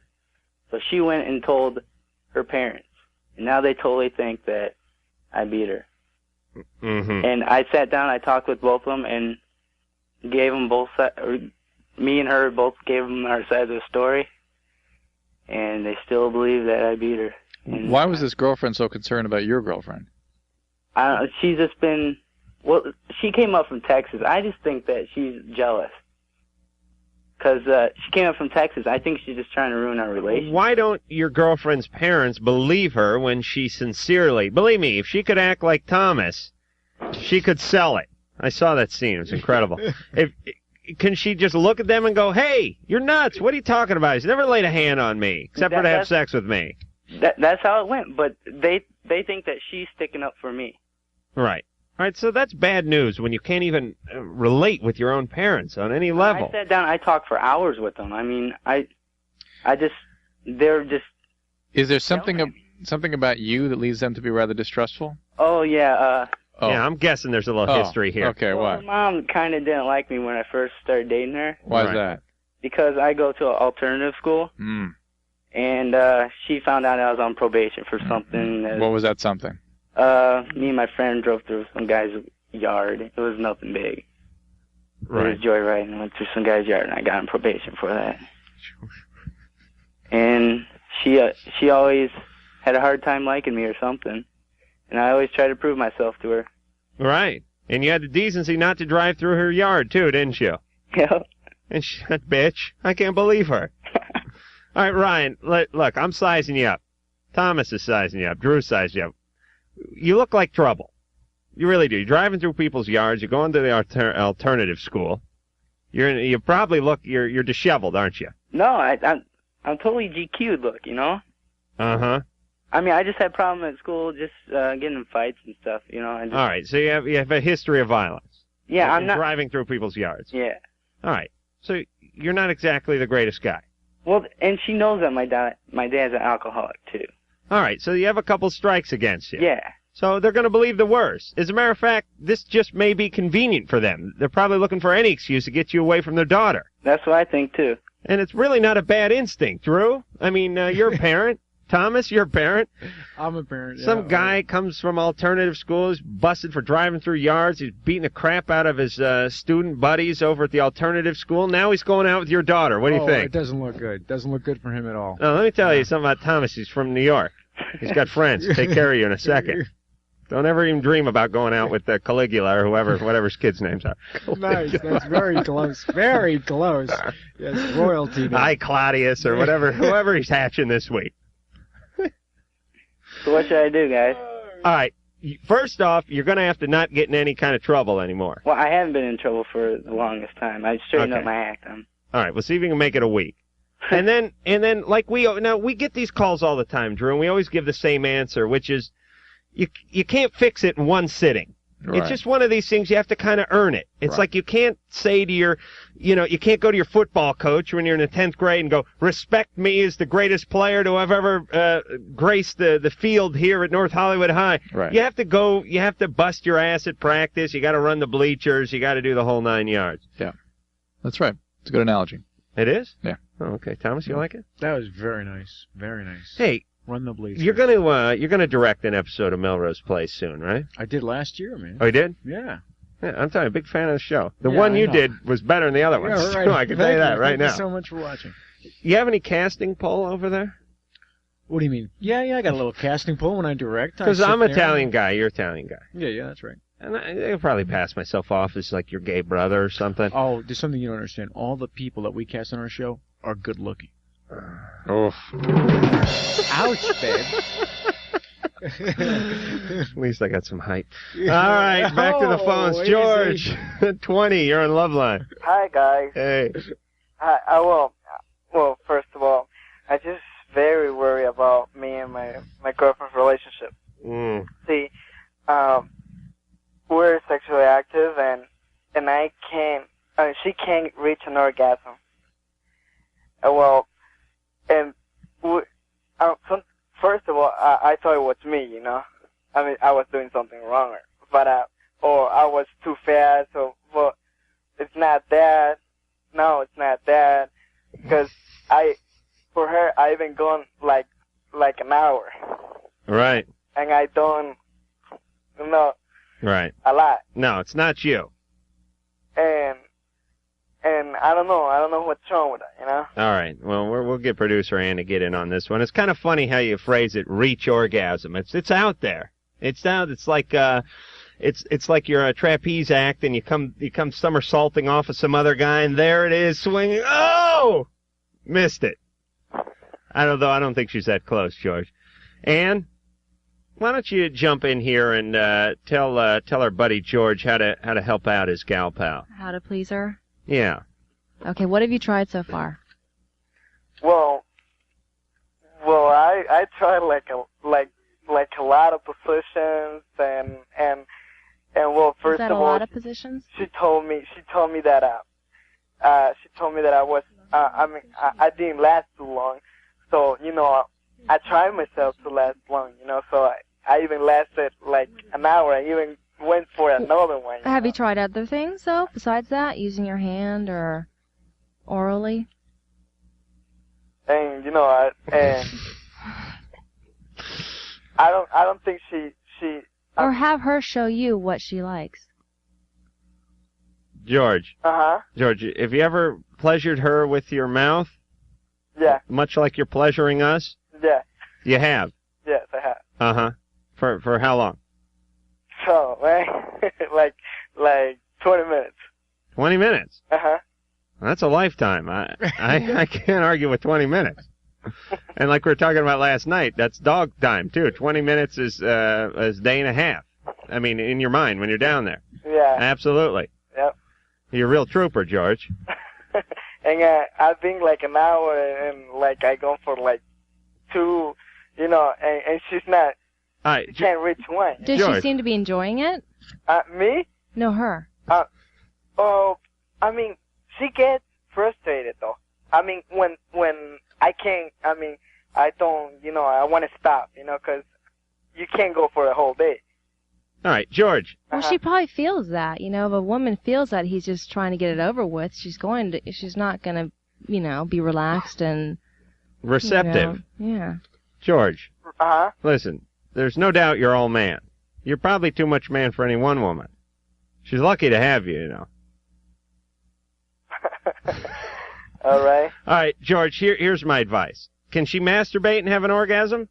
So she went and told her parents, and now they totally think that I beat her. Mm-hmm. And I sat down, I talked with both of them, and gave them both. Me and her both gave them our side of the story, and they still believe that I beat her. And why was this girlfriend so concerned about your girlfriend? She's just been... Well, she came up from Texas. I just think that she's jealous. Because she came up from Texas. I think she's just trying to ruin our relationship. Why don't your girlfriend's parents believe her when she sincerely... Believe me, if she could act like Thomas, she could sell it. I saw that scene. It was incredible. Can she just look at them and go, hey, you're nuts. What are you talking about? He's never laid a hand on me, except for to have sex with me. That's how it went, but they think that she's sticking up for me. Right. All right, so that's bad news when you can't even relate with your own parents on any level. I sat down, I talked for hours with them. I mean, they're just... Is there something about you that leads them to be rather distrustful? Oh, yeah, Yeah, I'm guessing there's a little history here. Okay, Well, what? my mom kind of didn't like me when I first started dating her. Why is that? Because I go to an alternative school, and she found out I was on probation for something. What was that something? Me and my friend drove through some guy's yard. It was nothing big. Right. It was joyriding. Went through some guy's yard, and I got on probation for that. And she always had a hard time liking me or something, and I always tried to prove myself to her. Right. And you had the decency not to drive through her yard, too, didn't you? Yeah. And that bitch, I can't believe her. All right, Ryan, look, I'm sizing you up. Thomas is sizing you up. Drew's sizing you up. You look like trouble. You really do. You're driving through people's yards. You're going to the alternative school. You probably look, you're disheveled, aren't you? No, I'm totally GQ'd, look, you know? Uh-huh. I mean, I just had problems at school, just getting in fights and stuff, you know? All right, so you have a history of violence. Yeah, I'm not... driving through people's yards. Yeah. All right, so you're not exactly the greatest guy. Well, and she knows that my dad's an alcoholic, too. All right, so you have a couple strikes against you. Yeah. So they're going to believe the worst. As a matter of fact, this just may be convenient for them. They're probably looking for any excuse to get you away from their daughter. That's what I think, too. And it's really not a bad instinct, Drew. I mean, you're a parent. Thomas, you're a parent. I'm a parent, yeah. Some guy comes from alternative school. He's busted for driving through yards. He's beating the crap out of his student buddies over at the alternative school. Now he's going out with your daughter. What do you think? It doesn't look good. Doesn't look good for him at all. Now, let me tell you something about Thomas. He's from New York. He's got friends. Take care of you in a second. Don't ever even dream about going out with Caligula or whatever his kids' names are. Nice. That's very close. Very close. Yes, royalty. Hi, Claudius, or whoever he's hatching this week. So what should I do, guys? All right. First off, you're going to have to not get in any kind of trouble anymore. Well, I haven't been in trouble for the longest time. I straightened up my act. All right. We'll see if we can make it a week. And then like we get these calls all the time, Drew, and we always give the same answer, which is you can't fix it in one sitting. Right. It's just one of these things you have to kind of earn it. It's like you can't say to you can't go to your football coach when you're in the 10th grade and go, respect me as the greatest player to have ever graced the field here at North Hollywood High. Right. You have to bust your ass at practice. You got to run the bleachers. You got to do the whole 9 yards. Yeah. That's right. It's a good analogy. It is? Yeah. Oh, okay. Thomas, you like it? That was very nice. Very nice. Hey. Run the bleachers. You're gonna direct an episode of Melrose Place soon, right? I did last year, man. Oh, you did? Yeah. Yeah, I'm telling you, big fan of the show. The one you did was better than the other ones. Yeah, right. I can tell you that right now. Thank you so much for watching. You have any casting pull over there? What do you mean? Yeah, I got a little casting pull when I direct. Because I'm an Italian guy, you're Italian guy. Yeah, that's right. And I'll probably pass myself off as like your gay brother or something. Oh, there's something you don't understand. All the people that we cast on our show are good looking. Oh. Ouch, babe. At least I got some height. All right, back to the phones. George, 20, you're on Loveline. Hi, guys. Hey. Hi, well, first of all, I just very worry about me and my girlfriend's relationship. See, we're sexually active, and she can't reach an orgasm. First of all, I thought it was me, you know. I mean, I was doing something wrong, or I was too fast, but it's not that. No, it's not that. Because for her, I've been going like an hour. Right. And I don't, Right. a lot. No, it's not you. And I don't know what's wrong with it, you know? All right. Well, we'll get producer Ann to get in on this one. It's kind of funny how you phrase it, reach orgasm. It's out there. It's like it's like you're a trapeze act and you come somersaulting off of some other guy and there it is swinging. Oh! Missed it. I don't think she's that close, George. Ann, why don't you jump in here and tell our buddy George how to help out his gal pal? How to please her? Yeah. Okay, what have you tried so far? Well, I tried like a lot of positions and well, first Is that of a all, lot of positions? she told me that I was I didn't last too long, so I tried myself to last long, so I even lasted like an hour. I even went for another one. Have you tried other things, though, besides that? Using your hand or orally? And, you know, I don't think she... Or have her show you what she likes. George. Uh-huh. George, have you ever pleasured her with your mouth? Yeah. Much like you're pleasuring us? Yeah. You have? Yes, I have. Uh-huh. For how long? So, man, like 20 minutes. 20 minutes? Uh-huh. That's a lifetime. I can't argue with 20 minutes. And like we were talking about last night, that's dog time, too. 20 minutes is a day and a half. I mean, in your mind when you're down there. Yeah. Absolutely. Yep. You're a real trooper, George. And I've been like an hour, and like I go for like 2, you know, and she's not. All right, she can't reach 1. Does she seem to be enjoying it? Me? No, her. I mean, she gets frustrated though. I mean, when I can't, I mean, I don't, you know, I want to stop, you know, because you can't go for a whole day. All right, George. Well, she probably feels that, you know. If a woman feels that he's just trying to get it over with, she's not going to, you know, be relaxed and Receptive. You know, yeah. George. Uh-huh. Listen, there's no doubt you're all man. You're probably too much man for any one woman. She's lucky to have you, you know. All right. All right, George, here's my advice. Can she masturbate and have an orgasm?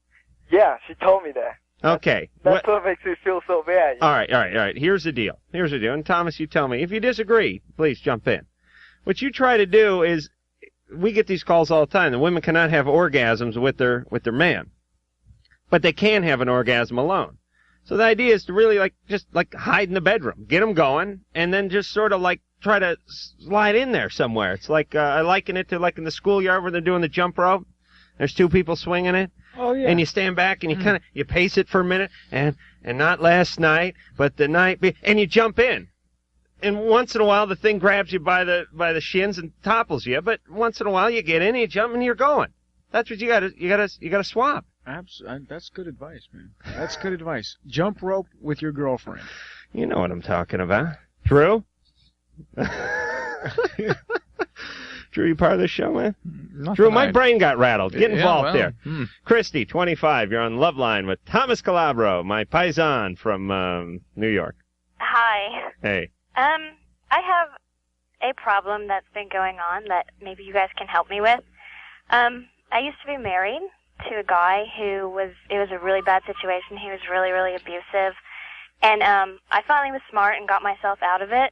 Yeah, she told me that. Okay. That's what makes me feel so bad. All right. Here's the deal. And Thomas, you tell me. If you disagree, please jump in. What you try to do is, we get these calls all the time. The women cannot have orgasms with their man, but they can have an orgasm alone. So the idea is to really just hide in the bedroom, get them going, and then just sort of try to slide in there somewhere. It's like I liken it to in the schoolyard where they're doing the jump rope. There's 2 people swinging it. Oh, yeah. And you stand back and you you pace it for a minute, and not last night, but the night and you jump in. And once in a while the thing grabs you by the shins and topples you, but once in a while you get in, you jump, and you're going. That's what you gotta swap. That's good advice, man. That's good advice. Jump rope with your girlfriend. You know what I'm talking about. Drew? Drew, you part of this show, man? Drew, my brain got rattled. Get involved there. Christy, 25, you're on Loveline with Thomas Calabro, my paisan from New York. Hi. Hey. I have a problem that's been going on that maybe you guys can help me with. I used to be married to a guy it was a really bad situation. He was really, really abusive. And I finally was smart and got myself out of it.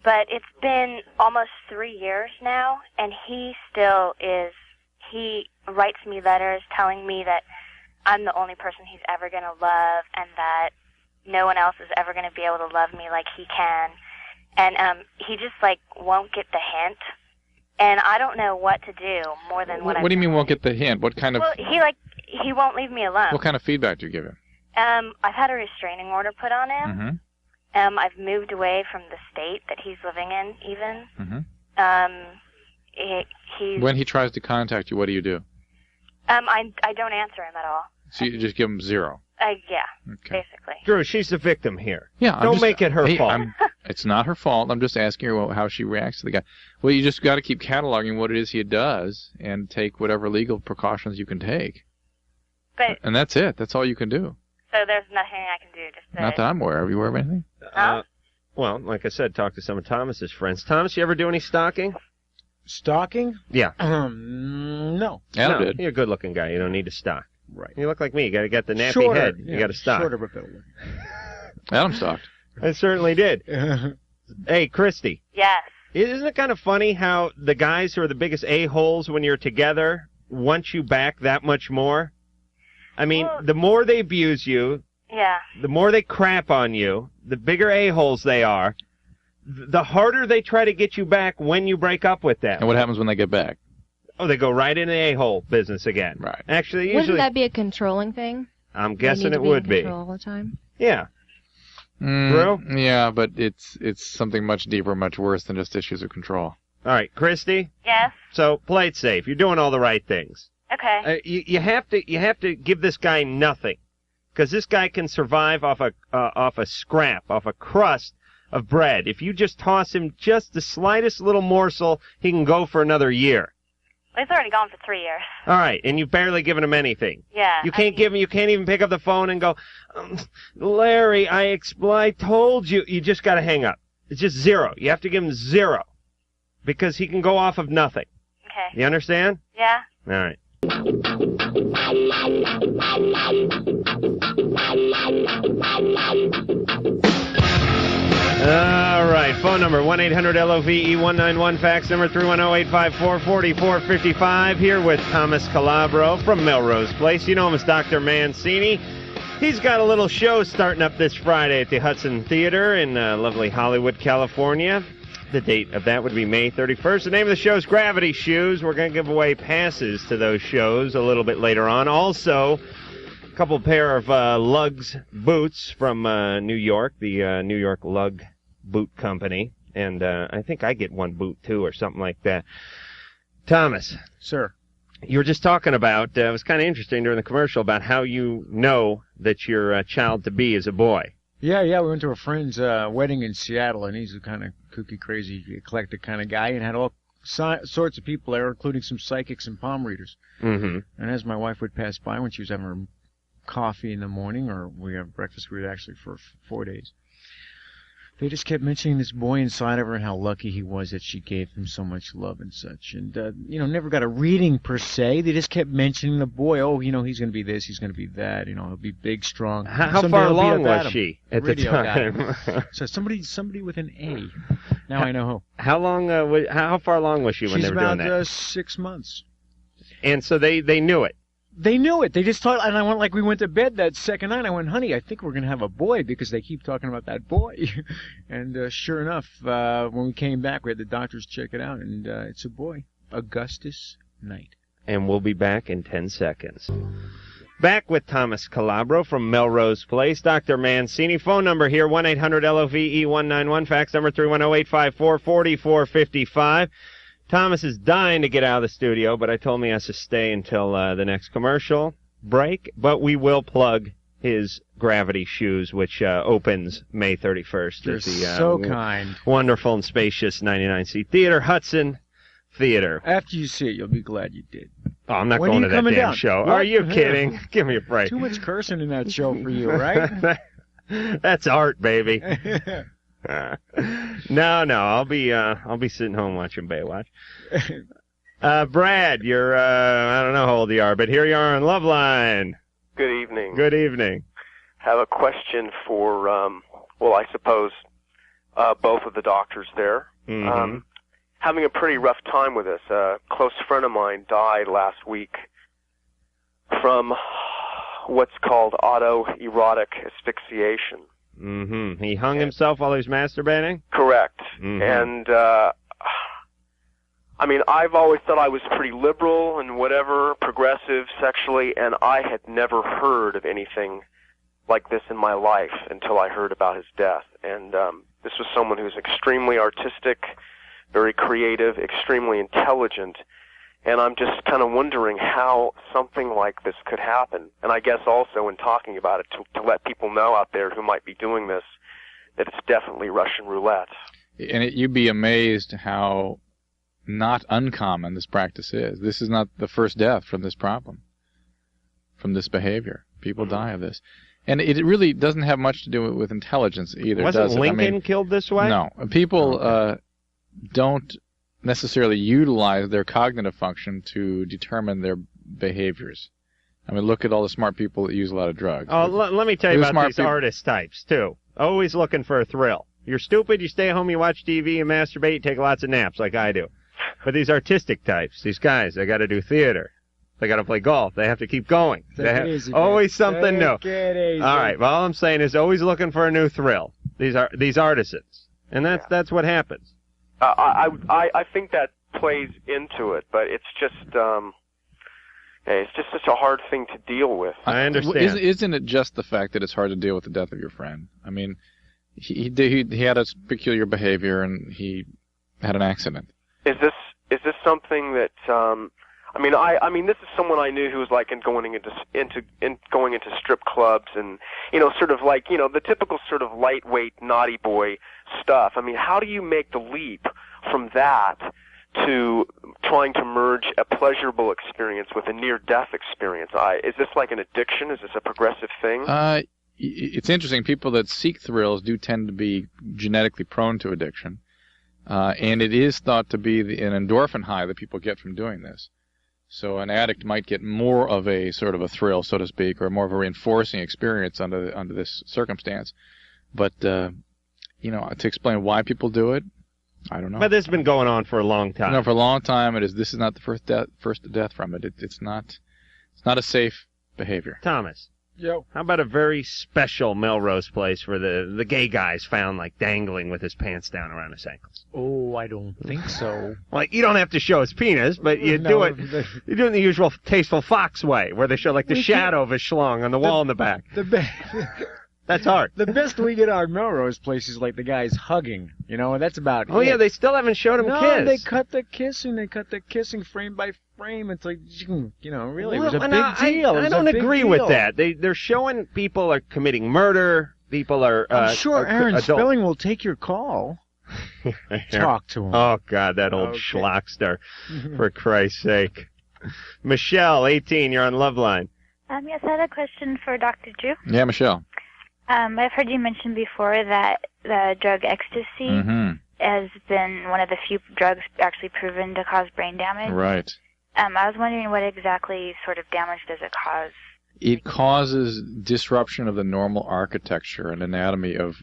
But it's been almost 3 years now, and he writes me letters telling me that I'm the only person he's ever going to love, and that no one else is ever going to be able to love me like he can. And he just won't get the hint, and I don't know what to do more than what do you mean won't get the hint? What kind of? Well, he won't leave me alone. What kind of feedback do you give him? I've had a restraining order put on him. Mm-hmm. I've moved away from the state that he's living in, even. Mm-hmm. When he tries to contact you, what do you do? I don't answer him at all. So you just give him 0? Yeah, okay. Basically. Drew, she's the victim here. Yeah. Don't make it her fault. It's not her fault. I'm just asking her how she reacts to the guy. Well, you just got to keep cataloging what it is he does and take whatever legal precautions you can take. And that's it. That's all you can do. So there's nothing I can do. Just not that I'm aware of. Are you aware of anything? Well, like I said, talk to some of Thomas's friends. Thomas, you ever do any stalking? Stalking? Yeah. No. Adam did. You're a good-looking guy. You don't need to stalk. Right. You look like me. You got to get the nappy head. You got to stalk. Short of a builder. Adam stalked. I certainly did. Hey, Christy. Yes. Isn't it kind of funny how the guys who are the biggest a-holes when you're together want you back that much more? I mean, the more they abuse you, the more they crap on you, the bigger a-holes they are, the harder they try to get you back when you break up with them. And what happens when they get back? Oh, they go right into the a-hole business again. Right. Actually, Wouldn't usually... that be a controlling thing? I'm guessing it would be. All the time? Yeah. Drew? Yeah, but it's something much deeper, much worse than just issues of control. All right, Christy? Yes? So, play it safe. You're doing all the right things. Okay. You have to give this guy nothing. because this guy can survive off a scrap, off a crust of bread. If you just toss him just the slightest little morsel, he can go for another year. Well, he's already gone for 3 years. All right, and you've barely given him anything. Yeah. You can't give him. You can't even pick up the phone and go, Larry, I told you. You just got to hang up. It's just zero. You have to give him zero, because he can go off of nothing. Okay. You understand? Yeah. All right. All right, phone number 1-800-LOVE-191, fax number 310-854-4455, here with Thomas Calabro from Melrose Place. You know him as Dr. Mancini. He's got a little show starting up this Friday at the Hudson Theater in lovely Hollywood, California. The date of that would be May 31st. The name of the show is Gravity Shoes. We're going to give away passes to those shows a little bit later on. Also, a couple pair of Lugs boots from New York, the New York Lug Boot Company. And I think I get one boot, too, or something like that. Thomas. Sir. You were just talking about, it was kind of interesting during the commercial, about how you know that your child-to-be is a boy. Yeah, we went to a friend's wedding in Seattle, and he's a kind of kooky, crazy, eclectic kind of guy, and had all sorts of people there, including some psychics and palm readers. Mm-hmm. And as my wife would pass by when she was having her coffee in the morning, or we have breakfast, we were actually for 4 days, they just kept mentioning this boy inside of her and how lucky he was that she gave him so much love and such. And, never got a reading per se. They just kept mentioning the boy. Oh, he's going to be this, he's going to be that. He'll be big, strong. How far along was she at the time? So somebody with an A. Now I know who. How far along was she when they were doing that? She's about 6 months. And so they knew it. They knew it. They just thought, and I went, we went to bed that second night. I went, honey, I think we're going to have a boy because they keep talking about that boy. And sure enough, when we came back, we had the doctors check it out, and it's a boy, Augustus Knight. And we'll be back in 10 seconds. Back with Thomas Calabro from Melrose Place. Dr. Mancini, phone number here, 1-800-LOVE-191, fax number 310-854-4455. Thomas is dying to get out of the studio, but I told him he has to stay until the next commercial break. But we will plug his Gravity Shoes, which opens May 31st. You're at the, so kind. Wonderful and spacious 99-seat theater, Hudson Theater. After you see it, you'll be glad you did. Oh, I'm not going to that damn down? show. What? Are you kidding? Give me a break. Too much cursing in that show for you, right? That's art, baby. No, I'll be sitting home watching Baywatch. Brad, you're I don't know how old you are, but here you are on Loveline. Good evening. Good evening. Have a question for I suppose both of the doctors there. Mm-hmm. Having a pretty rough time with this. A close friend of mine died last week from what's called autoerotic asphyxiation. Mm-hmm. He hung himself while he was masturbating? Correct. Mm-hmm. And, I've always thought I was pretty liberal and whatever, progressive sexually, and I had never heard of anything like this in my life until I heard about his death. And this was someone who was extremely artistic, very creative, extremely intelligent, and I'm just kind of wondering how something like this could happen. And I guess also in talking about it to let people know out there who might be doing this that it's definitely Russian roulette. And you'd be amazed how not uncommon this practice is. This is not the first death from this problem, from this behavior. People die of this. And it really doesn't have much to do with intelligence either, does it? Wasn't Lincoln killed this way? No. People don't necessarily utilize their cognitive function to determine their behaviors. Look at all the smart people that use a lot of drugs. Oh, let me tell you about these artist types, too. Always looking for a thrill. You're stupid, you stay home, you watch TV, you masturbate, you take lots of naps like I do. But these artistic types, these guys, they got to do theater. They got to play golf. They have to keep going. They have always something new. All right, well, all I'm saying is always looking for a new thrill. These artisans. And that's what happens. I think that plays into it, but it's just such a hard thing to deal with. I understand. Isn't it just the fact that it's hard to deal with the death of your friend? He had a peculiar behavior and he had an accident. Is this something that I mean, this is someone I knew who was like going into strip clubs and, sort of like, the typical sort of lightweight naughty boy stuff. I mean, how do you make the leap from that to trying to merge a pleasurable experience with a near-death experience? Is this like an addiction? Is this a progressive thing? It's interesting. People that seek thrills do tend to be genetically prone to addiction. And it is thought to be an endorphin high that people get from doing this. So an addict might get more of a sort of a thrill, so to speak, or more of a reinforcing experience under this circumstance. But, to explain why people do it, I don't know. But this has been going on for a long time. No, for a long time. This is not the first death from it. It's not a safe behavior. Thomas. Yo. How about a very special Melrose place where the gay guy's found like dangling with his pants down around his ankles? Oh, I don't think so. Like, you don't have to show his penis, but you do it. You do it in the usual Tasteful Fox way, where they show like the shadow of his schlong on the wall in the back. That's art. The best we get out of Melrose place is like the guys hugging, and that's about it. Oh, yeah, they still haven't showed him kiss. No, they cut the kissing frame by frame. It's like, really, it was a big deal. I don't agree with that. They're showing people are committing murder. People are. I'm sure Aaron Spelling will take your call. Talk to him. Oh, God, that old schlockster. For Christ's sake. Michelle, 18, you're on Loveline. Yes, I had a question for Dr. Drew. Yeah, Michelle. I've heard you mention before that the drug ecstasy has been one of the few drugs actually proven to cause brain damage. Right. I was wondering what exactly sort of damage does it cause? It causes disruption of the normal architecture and anatomy of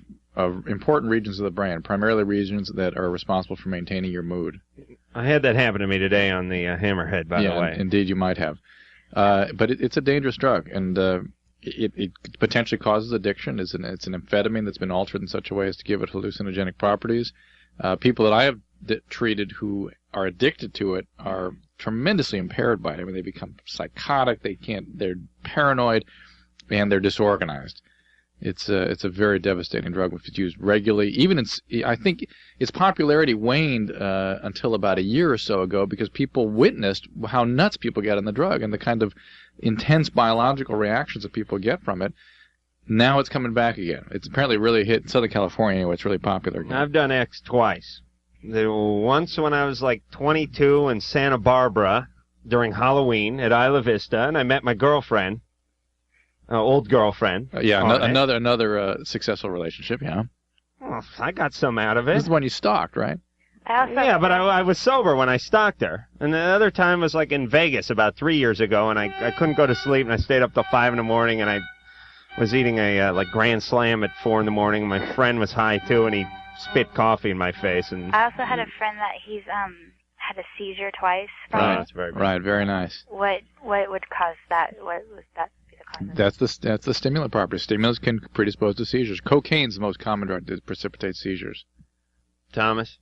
important regions of the brain, primarily regions that are responsible for maintaining your mood. I had that happen to me today on the Hammerhead, by the way. Indeed, you might have. But it's a dangerous drug, and it potentially causes addiction. It's an amphetamine that's been altered in such a way as to give it hallucinogenic properties. People that I have treated who are addicted to it are tremendously impaired by it. I mean, they become psychotic. They're paranoid, and they're disorganized. It's a very devastating drug if it's used regularly. I think its popularity waned until about a year or so ago because people witnessed how nuts people get on the drug and the kind of intense biological reactions that people get from it. Now it's coming back again. It's apparently really hit in Southern California anyway. It's really popular again. I've done X twice. Once when I was like 22 in Santa Barbara during Halloween at Isla Vista, and I met my girlfriend. Old girlfriend. Another successful relationship, yeah. Well, I got some out of it. This is the one you stalked, right? Yeah, but I was sober when I stalked her. And the other time was like in Vegas about 3 years ago, and I couldn't go to sleep, and I stayed up till 5 in the morning, and I was eating a Grand Slam at 4 in the morning. My friend was high, too, and he spit coffee in my face. And I also had a friend that he's had a seizure twice. Right, very nice. What would cause that? What was that? That's the stimulant property. Stimulants can predispose to seizures. Cocaine's the most common drug that precipitates seizures. Thomas?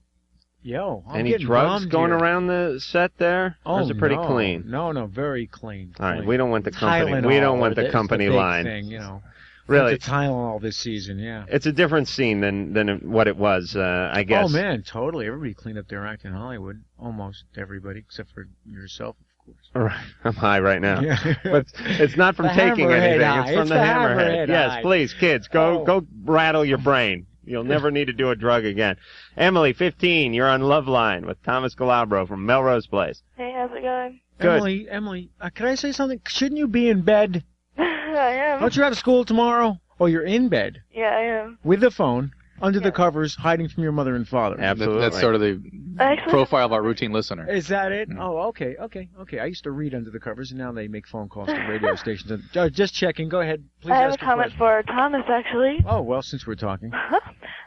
Yo, any drugs going around the set there? Or is it pretty clean? No, very clean. All right, we don't want the company. We don't want the company line. Thing, Really, the Tylenol this season, yeah. It's a different scene than what it was, I guess. Oh man, totally. Everybody cleaned up their act in Hollywood. Almost everybody, except for yourself. All right. I'm high right now. Yeah. But it's not from taking anything. It's from the hammerhead. Yes, please, kids, go rattle your brain. You'll never need to do a drug again. Emily, 15, you're on Loveline with Thomas Calabro from Melrose Place. Hey, how's it going? Good. Emily, can I say something? Shouldn't you be in bed? I am. Don't you have school tomorrow? Oh, you're in bed. Yeah, I am. With the phone, under the covers, hiding from your mother and father. Absolutely. That's sort of the profile of our routine listener. Is that it? Oh, okay. I used to read under the covers, and now they make phone calls to radio stations. Just checking. Go ahead. Please I have ask a comment for Thomas, actually. Oh, well, since we're talking.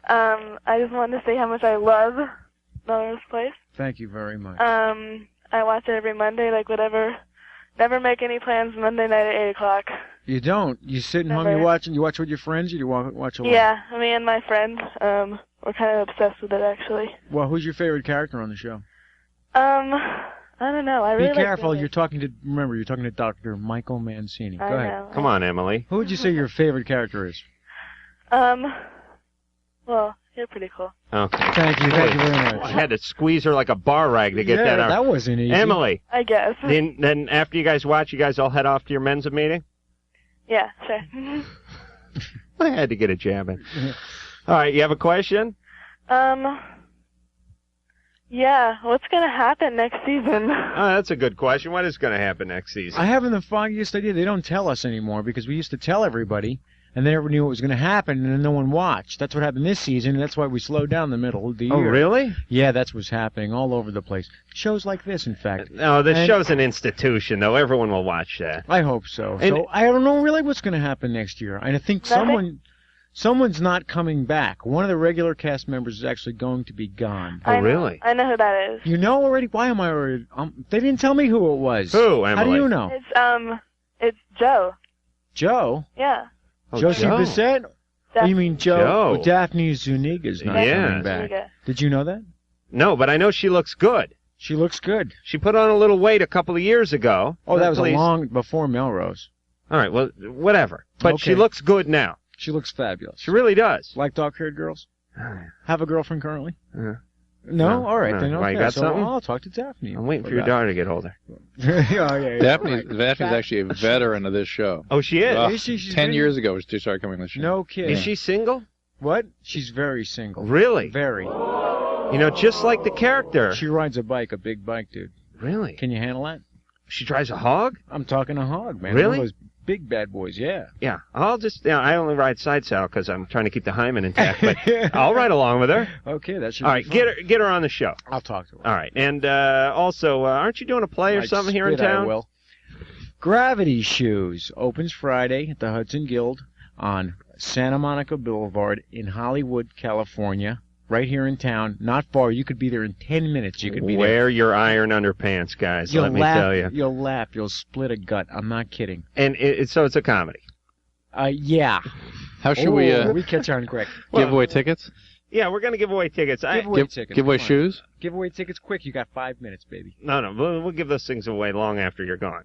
I just wanted to say how much I love Melrose Place. Thank you very much. I watch it every Monday, like whatever. Never make any plans Monday night at 8 o'clock. You don't? You sit home, you watch with your friends, or you watch alone? Yeah, me and my friend, we're kind of obsessed with it, actually. Well, who's your favorite character on the show? I don't know. I really Be careful, like you're talking to Dr. Michael Mancini. Go ahead. Come on, Emily. Who would you say your favorite character is? Well, You're pretty cool. Okay. Thank you very much. I had to squeeze her like a bar rag to get Yeah, that out. that wasn't easy. Emily. I guess. Then after you guys watch, you guys all head off to your men's meeting? Yeah, sure. I had to get a jab in. All right, you have a question? Yeah, what's going to happen next season? Oh, that's a good question. What is going to happen next season? I haven't the foggiest idea. They don't tell us anymore because we used to tell everybody, and then everyone knew what was going to happen, and then no one watched. That's what happened this season, and that's why we slowed down the middle of the year. Oh, really? Yeah, that's what's happening all over the place. Shows like this, in fact. No, this And show's an institution, though. Everyone will watch that. I hope so. And- So I don't know really what's going to happen next year. And I think someone's not coming back. One of the regular cast members is actually going to be gone. Oh, really? I know who that is. You know already? Why am I already? They didn't tell me who it was. Who, How do Emily? you know? It's Joe. Joe? Yeah. Oh, Josie Joe. Bissett? Oh, you mean Joe? Joe. Oh, Daphne Zuniga's not Yeah. coming back. Zuniga. Did you know that? No, but I know she looks good. She looks good. She put on a little weight a couple of years ago. Oh, that was Please. a long before Melrose. All right, well, whatever. But she Okay. looks good now. She looks fabulous. She really does. Like dark-haired girls? Have a girlfriend currently? Uh, No? All right, no. then. Why, Okay. you got so something? I'll talk to Daphne. I'm waiting for your daughter to get older. yeah. Daphne's actually a veteran of this show. Oh, she is? Is she? She's 10 been- years ago she started coming on the show. No kidding. Is she single? What? She's very single. Really? Very. You know, just like the character. She rides a bike, a big bike, dude. Really? Can you handle that? She drives a hog? I'm talking a hog, man. Really? One of those big bad boys, yeah. Yeah, I'll just, I only ride side saddle because I'm trying to keep the hymen intact, but I'll ride along with her. Okay, that should All be right, fun. get her on the show. I'll talk to her. All right, and also, aren't you doing a play or I something here in spit, I town? will. Gravity Shoes opens Friday at the Hudson Guild on Santa Monica Boulevard in Hollywood, California. Right here in town, not far. You could be there in 10 minutes. You could be there. Wear your iron underpants, guys. You'll let me laugh, tell you. You'll laugh. You'll split a gut. I'm not kidding. And so it's a comedy. Yeah. How should we we catch on quick. give away tickets? Yeah, we're gonna give away tickets. Give away tickets. Give away Come on. shoes? Give away tickets quick. You got 5 minutes, baby. No, we'll give those things away long after you're gone.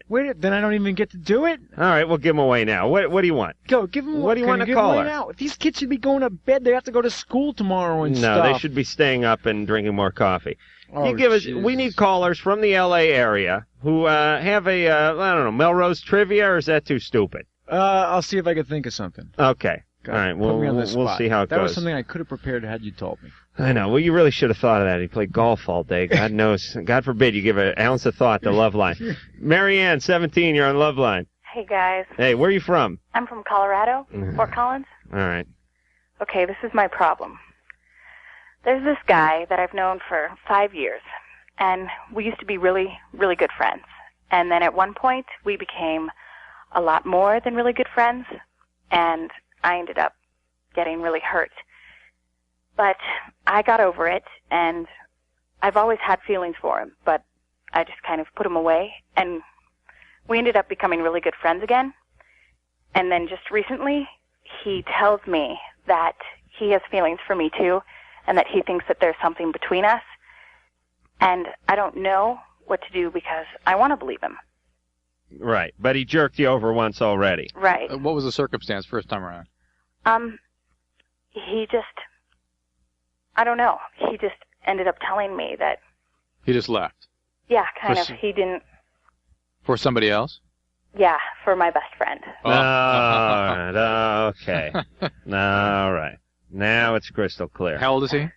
Wait, then I don't even get to do it? All right, we'll give them away now. What do you want? Go, give them. What do you want to call her? Now? These kids should be going to bed. They have to go to school tomorrow and No, stuff. they should be staying up and drinking more coffee. Oh, You give us. Jesus. We need callers from the L.A. area who have a I don't know, Melrose trivia, or is that too stupid? I'll see if I can think of something. Okay. God, All right. put me on the We'll spot. see how it that goes. was something I could have prepared had you told me. I know. Well, you really should have thought of that. He played golf all day. God knows. God forbid you give an ounce of thought to Loveline. Marianne, 17. You're on Loveline. Hey, guys. Hey, where are you from? I'm from Colorado, Fort Collins. All right. Okay, this is my problem. There's this guy that I've known for 5 years, and we used to be really, really good friends. And then at one point, we became a lot more than really good friends, and I ended up getting really hurt. But I got over it, and I've always had feelings for him, but I just kind of put him away, and we ended up becoming really good friends again. And then just recently, he tells me that he has feelings for me too, and that he thinks that there's something between us. And I don't know what to do because I want to believe him. Right. But he jerked you over once already. Right. What was the circumstance first time around? He just, I don't know. He just ended up telling me that, He just left. yeah, kind For of, he didn't, For somebody else? yeah, for my best friend. All right. Okay. All right. Now it's crystal clear. How old is he?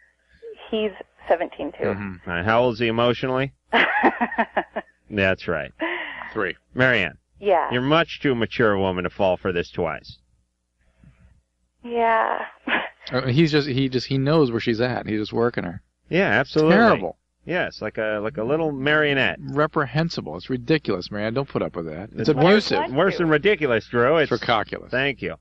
He's 17 too. All right. How old is he emotionally? That's right. 3. Marianne. Yeah. You're much too mature a woman to fall for this twice. Yeah. He knows where she's at. He's just working her. Yeah, absolutely. Terrible. Yes, like a little marionette. Reprehensible. It's ridiculous, man. Don't put up with that. It's It's abusive. Worse than ridiculous, Drew. It's ridiculous. Thank you.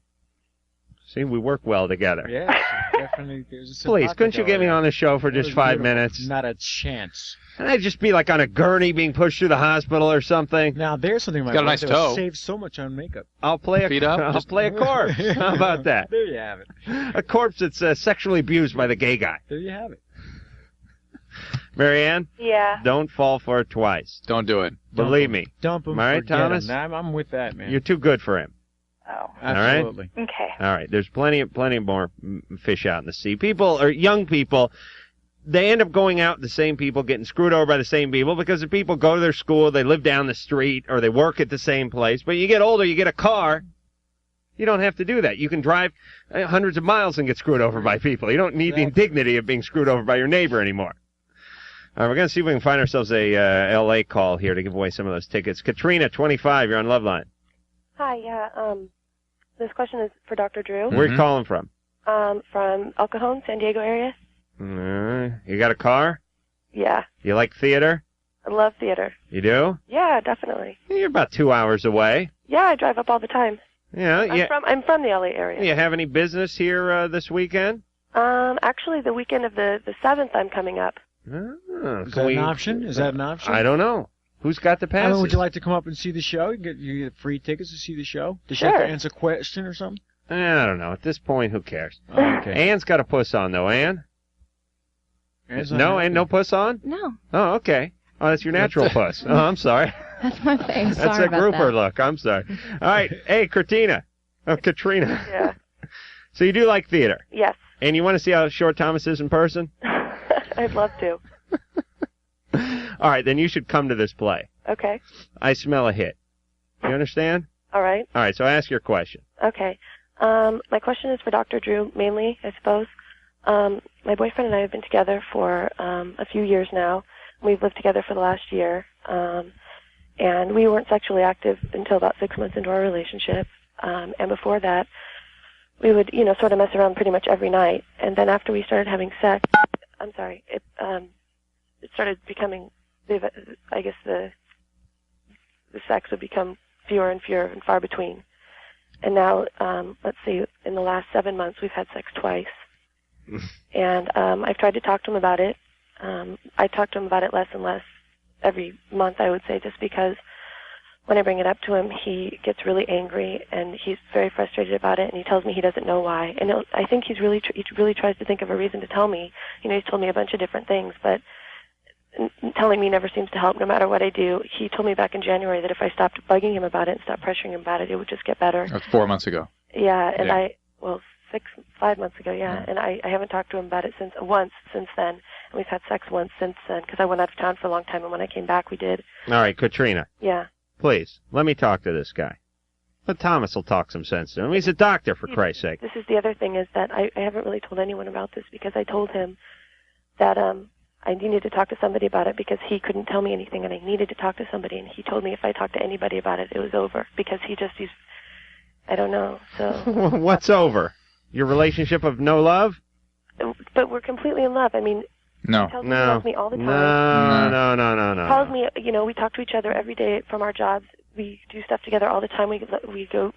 See, we work well together. Yeah, definitely. There's a Please, couldn't you get me on the show for That just was 5 beautiful. minutes? Not a chance. And I'd just be like on a gurney being pushed through the hospital or something. Now, there's something Got a nice toe. Save so much on makeup. I'll play Feet up? I'll Just- play a corpse. How about that? There you have it. A corpse that's sexually abused by the gay guy. There you have it. Marianne? Yeah. Don't fall for it twice. Don't do it. Believe me. Dump him. All right, forget Thomas? him. I'm with that, man. You're too good for him. Oh. Absolutely. All right? Okay. All right. There's plenty more fish out in the sea. People, or young people, they end up going out with the same people, getting screwed over by the same people, because the people go to their school, they live down the street, or they work at the same place. But you get older, you get a car, you don't have to do that. You can drive hundreds of miles and get screwed over by people. You don't need the indignity of being screwed over by your neighbor anymore. All right, we're going to see if we can find ourselves a L.A. call here to give away some of those tickets. Katrina, 25, you're on Loveline. Hi, yeah. This question is for Dr. Drew. Where are you calling from? From El Cajon, San Diego area. You got a car? Yeah. You like theater? I love theater. You do? Yeah, definitely. You're about 2 hours away. Yeah, I drive up all the time. Yeah. I'm from the LA area. You have any business here this weekend? Actually, the weekend of the 7th, I'm coming up. Is that an option? Is that an option? I don't know. Who's got the passes? Would you like to come up and see the show? You get free tickets to see the show? Does she Sure. have to answer a question or something? I don't know. At this point, who cares? Okay. Anne's got a puss on, though. Anne? No puss on? No. Oh, okay. Oh, that's your natural puss. Oh, I'm sorry. That's my face. That's Sorry a about grouper that. look. I'm sorry. All right. Hey, Katrina. Oh, Katrina. Yeah. So you do like theater? Yes. And you want to see how short Thomas is in person? I'd love to. All right, then you should come to this play. Okay. I smell a hit. You understand? All right. All right, so ask your question. Okay. My question is for Dr. Drew, mainly, I suppose. My boyfriend and I have been together for a few years now. We've lived together for the last year. And we weren't sexually active until about 6 months into our relationship. And before that, we would, sort of mess around pretty much every night. And then after we started having sex, it started becoming, I guess the sex would become fewer and fewer and far between. And now, let's see, in the last 7 months, we've had sex twice. And I've tried to talk to him about it. I talk to him about it less and less every month, I would say, just because when I bring it up to him, he gets really angry and he's very frustrated about it, and he tells me he doesn't know why. And I think he really tries to think of a reason to tell me. He's told me a bunch of different things, but telling me never seems to help no matter what I do. He told me back in January that if I stopped bugging him about it and stopped pressuring him about it, it would just get better. That's 4 months ago. Yeah, and 5 months ago, yeah. And I haven't talked to him about it once since then. And we've had sex once since then because I went out of town for a long time, and when I came back, we did. All right, Katrina. Yeah. Please, let me talk to this guy. But Thomas will talk some sense to him. He's a doctor, for Christ's sake. This is the other thing, is that I haven't really told anyone about this because I told him that I needed to talk to somebody about it because he couldn't tell me anything, and I needed to talk to somebody, and he told me if I talked to anybody about it, it was over because he's I don't know, so. What's over? Your relationship of no love? But we're completely in love. I mean, no. He tells me he loves me all the time. No. He calls me, we talk to each other every day from our jobs. We do stuff together all the time. We go,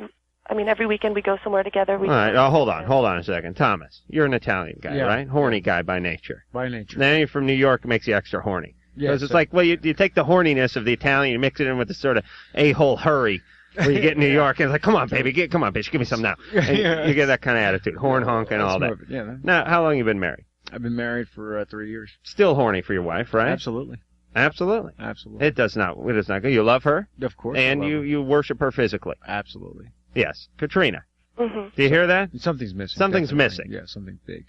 every weekend we go somewhere together. All right, hold on a second. Thomas, you're an Italian guy, Yeah. right? Horny guy by nature. By nature. Then you're from New York, it makes you extra horny. Yes, Because it's like, well, you take the horniness of the Italian, you mix it in with the sort of a-hole hurry when you get in New York, and it's like, come on, baby, come on, bitch, give me some now. And you get that kind of attitude, horn honk and all that. Yeah. Now, how long you been married? I've been married for 3 years. Still horny for your wife, right? Absolutely. Absolutely. Absolutely. It does not go. You love her? Of course. And I love her. you worship her physically? Absolutely. Yes. Katrina. Mm-hmm. Do you hear that? Something's missing. Something's definitely. missing. Yeah, something big.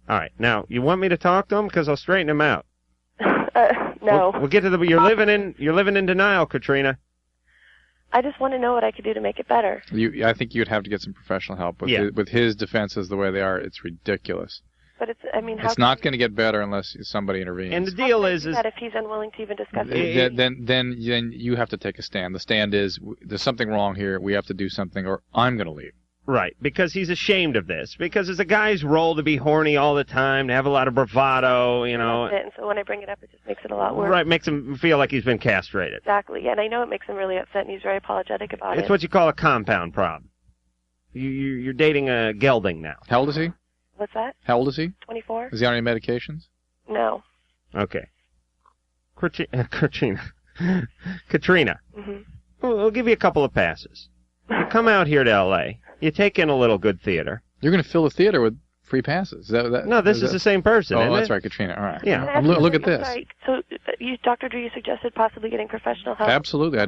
All right. Now, you want me to talk to him? Because I'll straighten him out. No. We'll get to the. You're living in denial, Katrina. I just want to know what I could do to make it better. I think you'd have to get some professional help. With his defenses the way they are, it's ridiculous. But how it's not going to get better unless somebody intervenes. And the deal is that if he's unwilling to even discuss it, then you have to take a stand. The stand is there's something wrong here. We have to do something, or I'm going to leave. Right, because he's ashamed of this. Because it's a guy's role to be horny all the time, to have a lot of bravado, And so when I bring it up, it just makes it a lot worse. Right, makes him feel like he's been castrated. Exactly, and I know it makes him really upset, and he's very apologetic about it. It's what you call a compound problem. You're dating a gelding now. How old is he? What's that? How old is he? 24. Is he on any medications? No. Okay. Katrina. Mm-hmm. We'll give you a couple of passes. You come out here to L.A., you take in a little good theater. You're going to fill the theater with free passes. No, this is the same person, isn't that's it? right, Katrina. All right. Yeah. Look at this. Sorry. So, Dr. Drew, you suggested possibly getting professional help? Absolutely.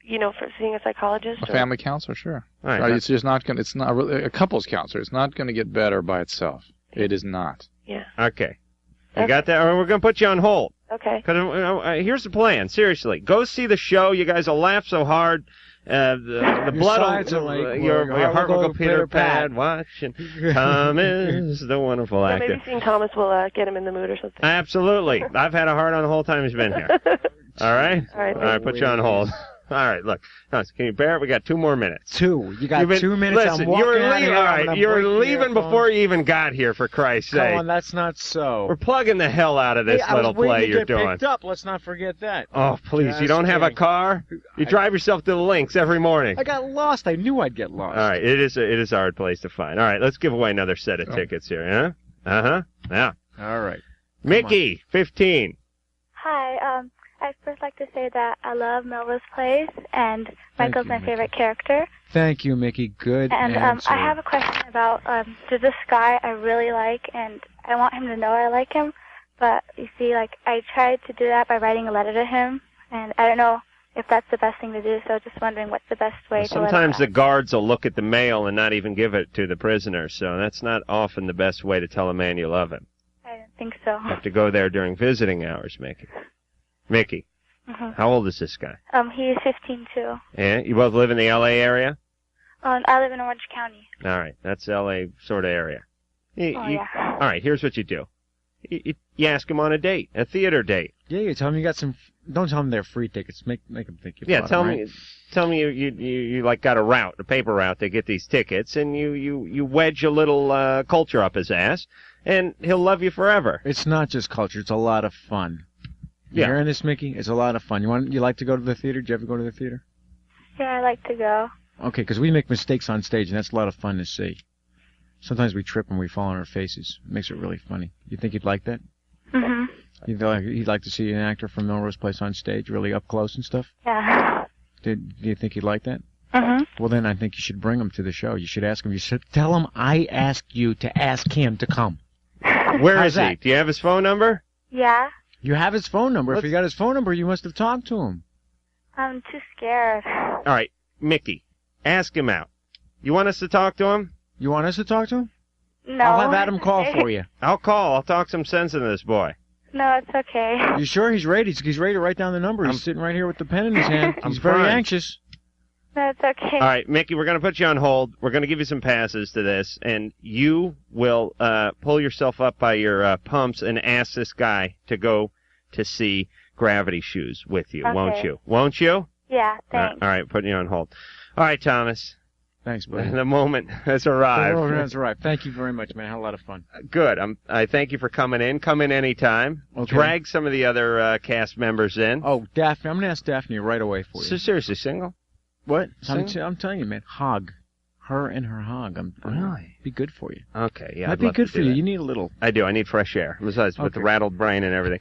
for seeing a psychologist? A family counselor, sure. All right. It's just not going. It's not really a couples counselor. It's not going to get better by itself. It is not. Yeah. Okay. You got that? Or we're going to put you on hold. Okay. Because here's the plan. Seriously, go see the show. You guys will laugh so hard. The blood will, your heart will go pitter-pat. Watching Thomas, the wonderful Yeah, actor. maybe seeing Thomas will get him in the mood or something. Absolutely. I've had a hard on the whole time he's been here. All right? All right. All right, put you on hold. All right, look. Thomas, can you bear it? We got 2 more minutes. 2. You got You've been- 2 minutes. Listen, I'm walking you were out of leaving. here. All I'm right, gonna you were break your leaving earphone. before you even got here, for Christ's Come sake. on, that's not so. We're plugging the hell out of this Hey, little I was waiting play to you're get doing. picked up. Let's not forget that. Oh, please. You Just don't have a kidding. car? You drive yourself to the links every morning. I got lost. I knew I'd get lost. All right, it is a hard place to find. All right, let's give away another set of tickets here, huh? Uh-huh. Yeah. All right. Mickey, 15. Hi, I'd first like to say that I love Melrose Place, and Michael's my favorite character. Thank you, Mickey. Good And answer. I have a question about there's this guy I really like, and I want him to know I like him, but you see, like, I tried to do that by writing a letter to him, and I don't know if that's the best thing to do, so just wondering what's the best way to let him Sometimes know. the guards will look at the mail and not even give it to the prisoner, so that's not often the best way to tell a man you love him. I don't think so. You have to go there during visiting hours, Mickey. Mickey, how old is this guy? He's 15 too. Yeah, you both live in the L.A. area? I live in Orange County. All right, that's L.A. sort of area. Yeah. All right, here's what you do. You ask him on a date, a theater date. Yeah, you tell him you got some. Don't tell him they're free tickets. Make them think you. Yeah, bought tell them, me, right? tell me you like got a paper route to get these tickets, and you wedge a little culture up his ass, and he'll love you forever. It's not just culture. It's a lot of fun. You Yeah. hearing this, Mickey? It's a lot of fun. You like to go to the theater? Do you ever go to the theater? Yeah, I like to go. Okay, because we make mistakes on stage, and that's a lot of fun to see. Sometimes we trip and we fall on our faces. It makes it really funny. You think you'd like that? Mhm. You'd like to see an actor from Melrose Place on stage, really up close and stuff? Yeah. Do you think you'd like that? Mhm. Well, then I think you should bring him to the show. You should ask him. You should tell him I asked you to ask him to come. Where How's is he? that? Do you have his phone number? Yeah. You have his phone number. If you got his phone number, you must have talked to him. I'm too scared. All right, Mickey, ask him out. You want us to talk to him? You want us to talk to him? No. I'll have Adam call for you. I'll call. I'll talk some sense into this boy. No, it's okay. You sure he's ready? He's ready to write down the number. He's sitting right here with the pen in his hand. I'm He's very fine. anxious. No, it's okay. All right, Mickey, we're going to put you on hold. We're going to give you some passes to this, and you will pull yourself up by your pumps and ask this guy to go to see Gravity Shoes with you, won't Okay. you? Won't you? Yeah, thanks. All right, putting you on hold. All right, Thomas. Thanks, buddy. The moment has arrived. Oh, that's right. Thank you very much, man. I had a lot of fun. Good. I thank you for coming in. Come in anytime. Okay. Drag some of the other cast members in. Oh, Daphne. I'm going to ask Daphne right away for you. So seriously, single? What? Single? I'm telling you, man. Hog. Her and her hog. Really? Be good for you. Okay, yeah. Might I'd be love good to for do you. that. You need a little. I do. I need fresh air. Besides, with the Okay. rattled brain and everything.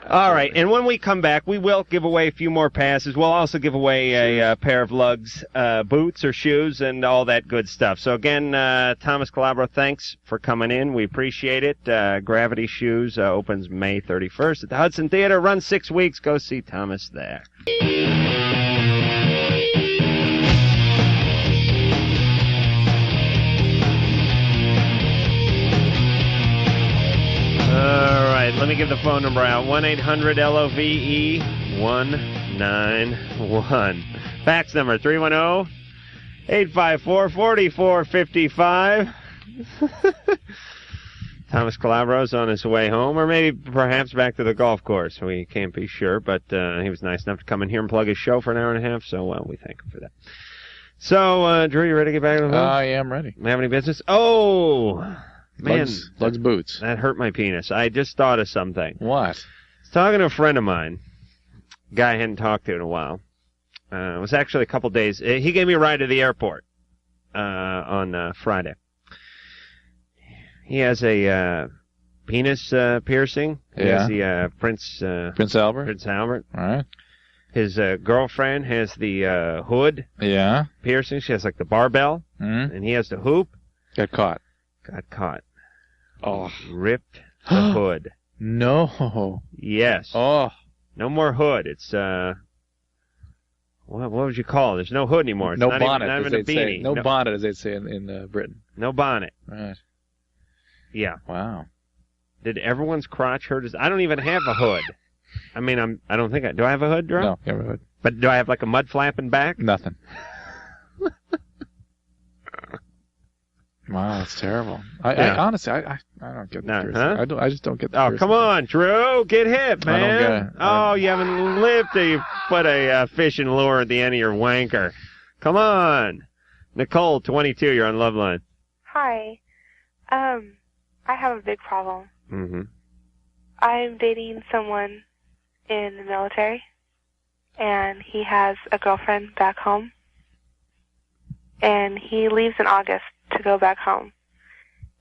All right, and when we come back, we will give away a few more passes. We'll also give away a pair of lugs, boots or shoes, and all that good stuff. So again, Thomas Calabro, thanks for coming in. We appreciate it. Gravity Shoes opens May 31st at the Hudson Theater. Runs 6 weeks. Go see Thomas there. All right, let me give the phone number out. 1-800-LOVE-191. Fax number 310-854-4455. Thomas Calabro's on his way home, or maybe perhaps back to the golf course. We can't be sure, but he was nice enough to come in here and plug his show for an hour and a half, so we thank him for that. So, Drew, you ready to get back to the phone? I am ready. Have any business? Oh, man. Lugs boots. That hurt my penis. I just thought of something. What? I was talking to a friend of mine, guy I hadn't talked to in a while. It was actually a couple days. He gave me a ride to the airport on Friday. He has a penis piercing. He has the Prince Albert. Prince Albert. All right. His girlfriend has the hood. Yeah. Piercing. She has like the barbell, and he has the hoop. Got caught. Got caught. Oh. Ripped the hood. No. Yes. Oh. No more hood. It's what would you call it? There's no hood anymore. It's No not bonnet, even, as not even they'd a say. beanie. No bonnet, as they'd say in Britain. No bonnet. Right. Yeah. Wow. Did everyone's crotch hurt? I don't even have a hood. I mean, I don't think I do. I have a hood, Drew? No, you have a hood. But do I have like a mud flap in back? Nothing. Wow, that's terrible. I honestly, I don't get the huh? I just don't get the Oh, come on, Drew. Get hip, man. I don't get it. Oh, you haven't lived till you put a fishing lure at the end of your wanker. Come on. Nicole, 22, you're on Loveline. Hi. I have a big problem. Mm-hmm. I'm dating someone in the military, and he has a girlfriend back home, and he leaves in August to go back home.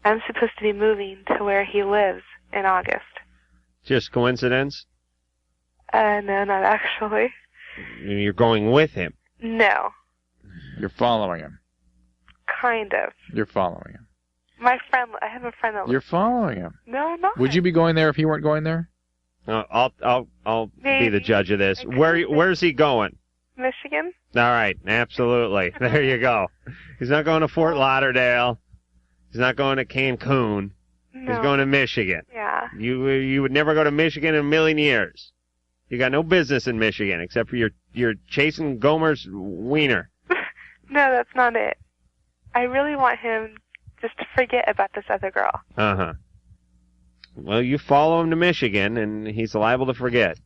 I'm supposed to be moving to where he lives in August. Just coincidence? No, not actually. You're going with him. No, You're following him. kind of. You're following him. I have a friend that You're following him. No, I'm not. Would you be going there if he weren't going there? I'll be the judge of this. Where's he going? Michigan? All right, absolutely. There you go. He's not going to Fort Lauderdale. He's not going to Cancun. No. He's going to Michigan. Yeah. You would never go to Michigan in a million years. You got no business in Michigan except for you're chasing Gomer's wiener. No, that's not it. I really want him just to forget about this other girl. Uh-huh. Well, you follow him to Michigan, and he's liable to forget.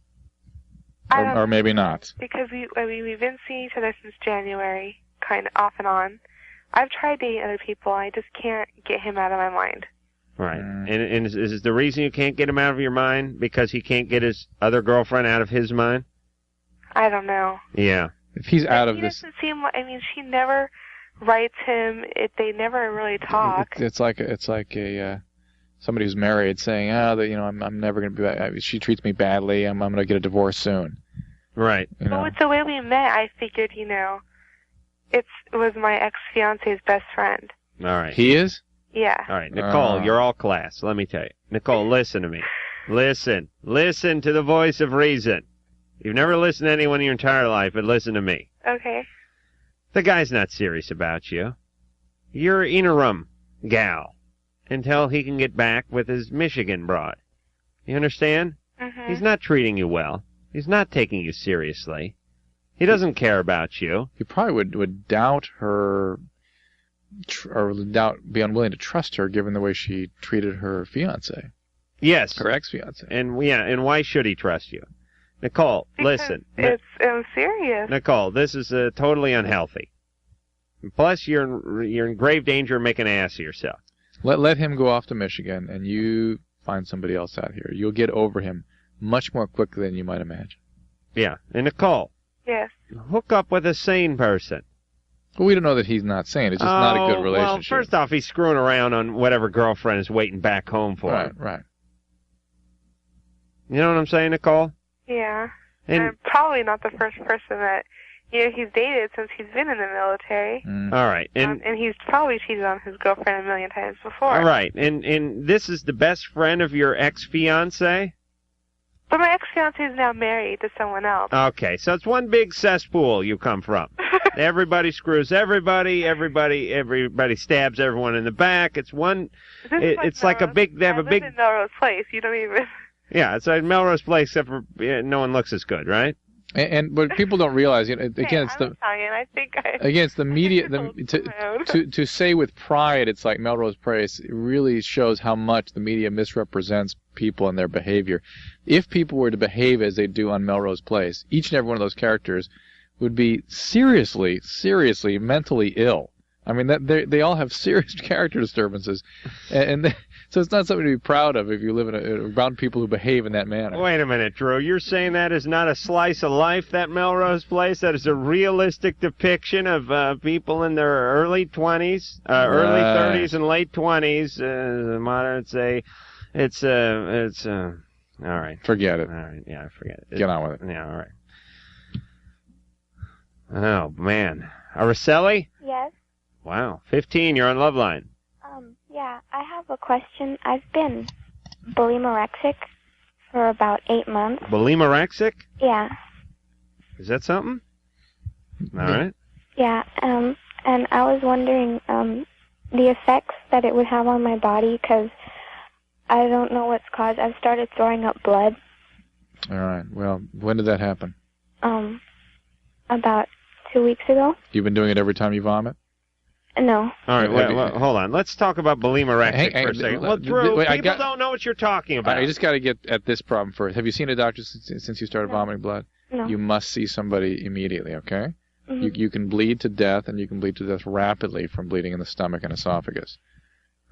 Or maybe not. Because we've been seeing each other since January, kind of off and on. I've tried dating other people, and I just can't get him out of my mind. Right. And is the reason you can't get him out of your mind because he can't get his other girlfriend out of his mind? I don't know. Yeah. If he's out of He this... doesn't seem like, she never writes him. They never really talk. It's like a somebody who's married saying, I'm never going to be... She treats me badly. I'm going to get a divorce soon. Right. But with the way we met, I figured, it was my ex-fiance's best friend. All right. He is? Yeah. All right, Nicole, you're all class. Let me tell you. Nicole, listen to me. Listen to the voice of reason. You've never listened to anyone in your entire life, but listen to me. Okay. The guy's not serious about you. You're interim gal until he can get back with his Michigan broad. You understand? Mm-hmm. He's not treating you well. He's not taking you seriously. He doesn't care about you. He probably would doubt her, or be unwilling to trust her given the way she treated her fiancé. Yes. Her ex-fiancé. And why should he trust you? Nicole, listen. I'm serious. Nicole, this is totally unhealthy. Plus, you're in grave danger of making an ass of yourself. Let him go off to Michigan, and you find somebody else out here. You'll get over him much more quickly than you might imagine. Yeah. And Nicole. Yes. Hook up with a sane person. Well, we don't know that he's not sane. It's just not a good relationship. Well, first off, he's screwing around on whatever girlfriend is waiting back home for him. Right. You know what I'm saying, Nicole? Yeah. And I'm probably not the first person that he's dated since he's been in the military. All right. And he's probably cheated on his girlfriend a million times before. All right. And this is the best friend of your ex-fiancé? But my ex-fiancé is now married to someone else. Okay, so it's one big cesspool you come from. Everybody screws everybody. Everybody stabs everyone in the back. It's one. It's like a big. They have a big. In Melrose Place. You don't even. Yeah, it's like Melrose Place, except for no one looks as good, right? But people don't realize, again, it's the Italian. I think again, it's the media. To say with pride, it's like Melrose Place. It really shows how much the media misrepresents people and their behavior. If people were to behave as they do on Melrose Place, each and every one of those characters would be seriously mentally ill. I mean, they all have serious character disturbances, so it's not something to be proud of if you live around people who behave in that manner. Wait a minute, Drew. You're saying that is not a slice of life, that Melrose Place? That is a realistic depiction of people in their early 20s, early 30s and late 20s. Modern say, it's all right. Forget it. All right, yeah, forget it. Get on with it. Yeah, all right. Oh man, Araceli? Yes. Wow, 15. You're on Loveline. Yeah, I have a question. I've been bulimorexic for about 8 months. Bulimorexic? Yeah. Is that something? All right. Yeah, and I was wondering the effects that it would have on my body, because I don't know what's caused. I've started throwing up blood. All right. Well, when did that happen? About 2 weeks ago. You've been doing it every time you vomit? No. All right, well, hold on. Let's talk about bulimorexia for a second. Well, Drew, people don't know what you're talking about. I just got to get at this problem first. Have you seen a doctor since you started vomiting blood? No. You must see somebody immediately, okay? Mhm. You can bleed to death, and you can bleed to death rapidly from bleeding in the stomach and esophagus.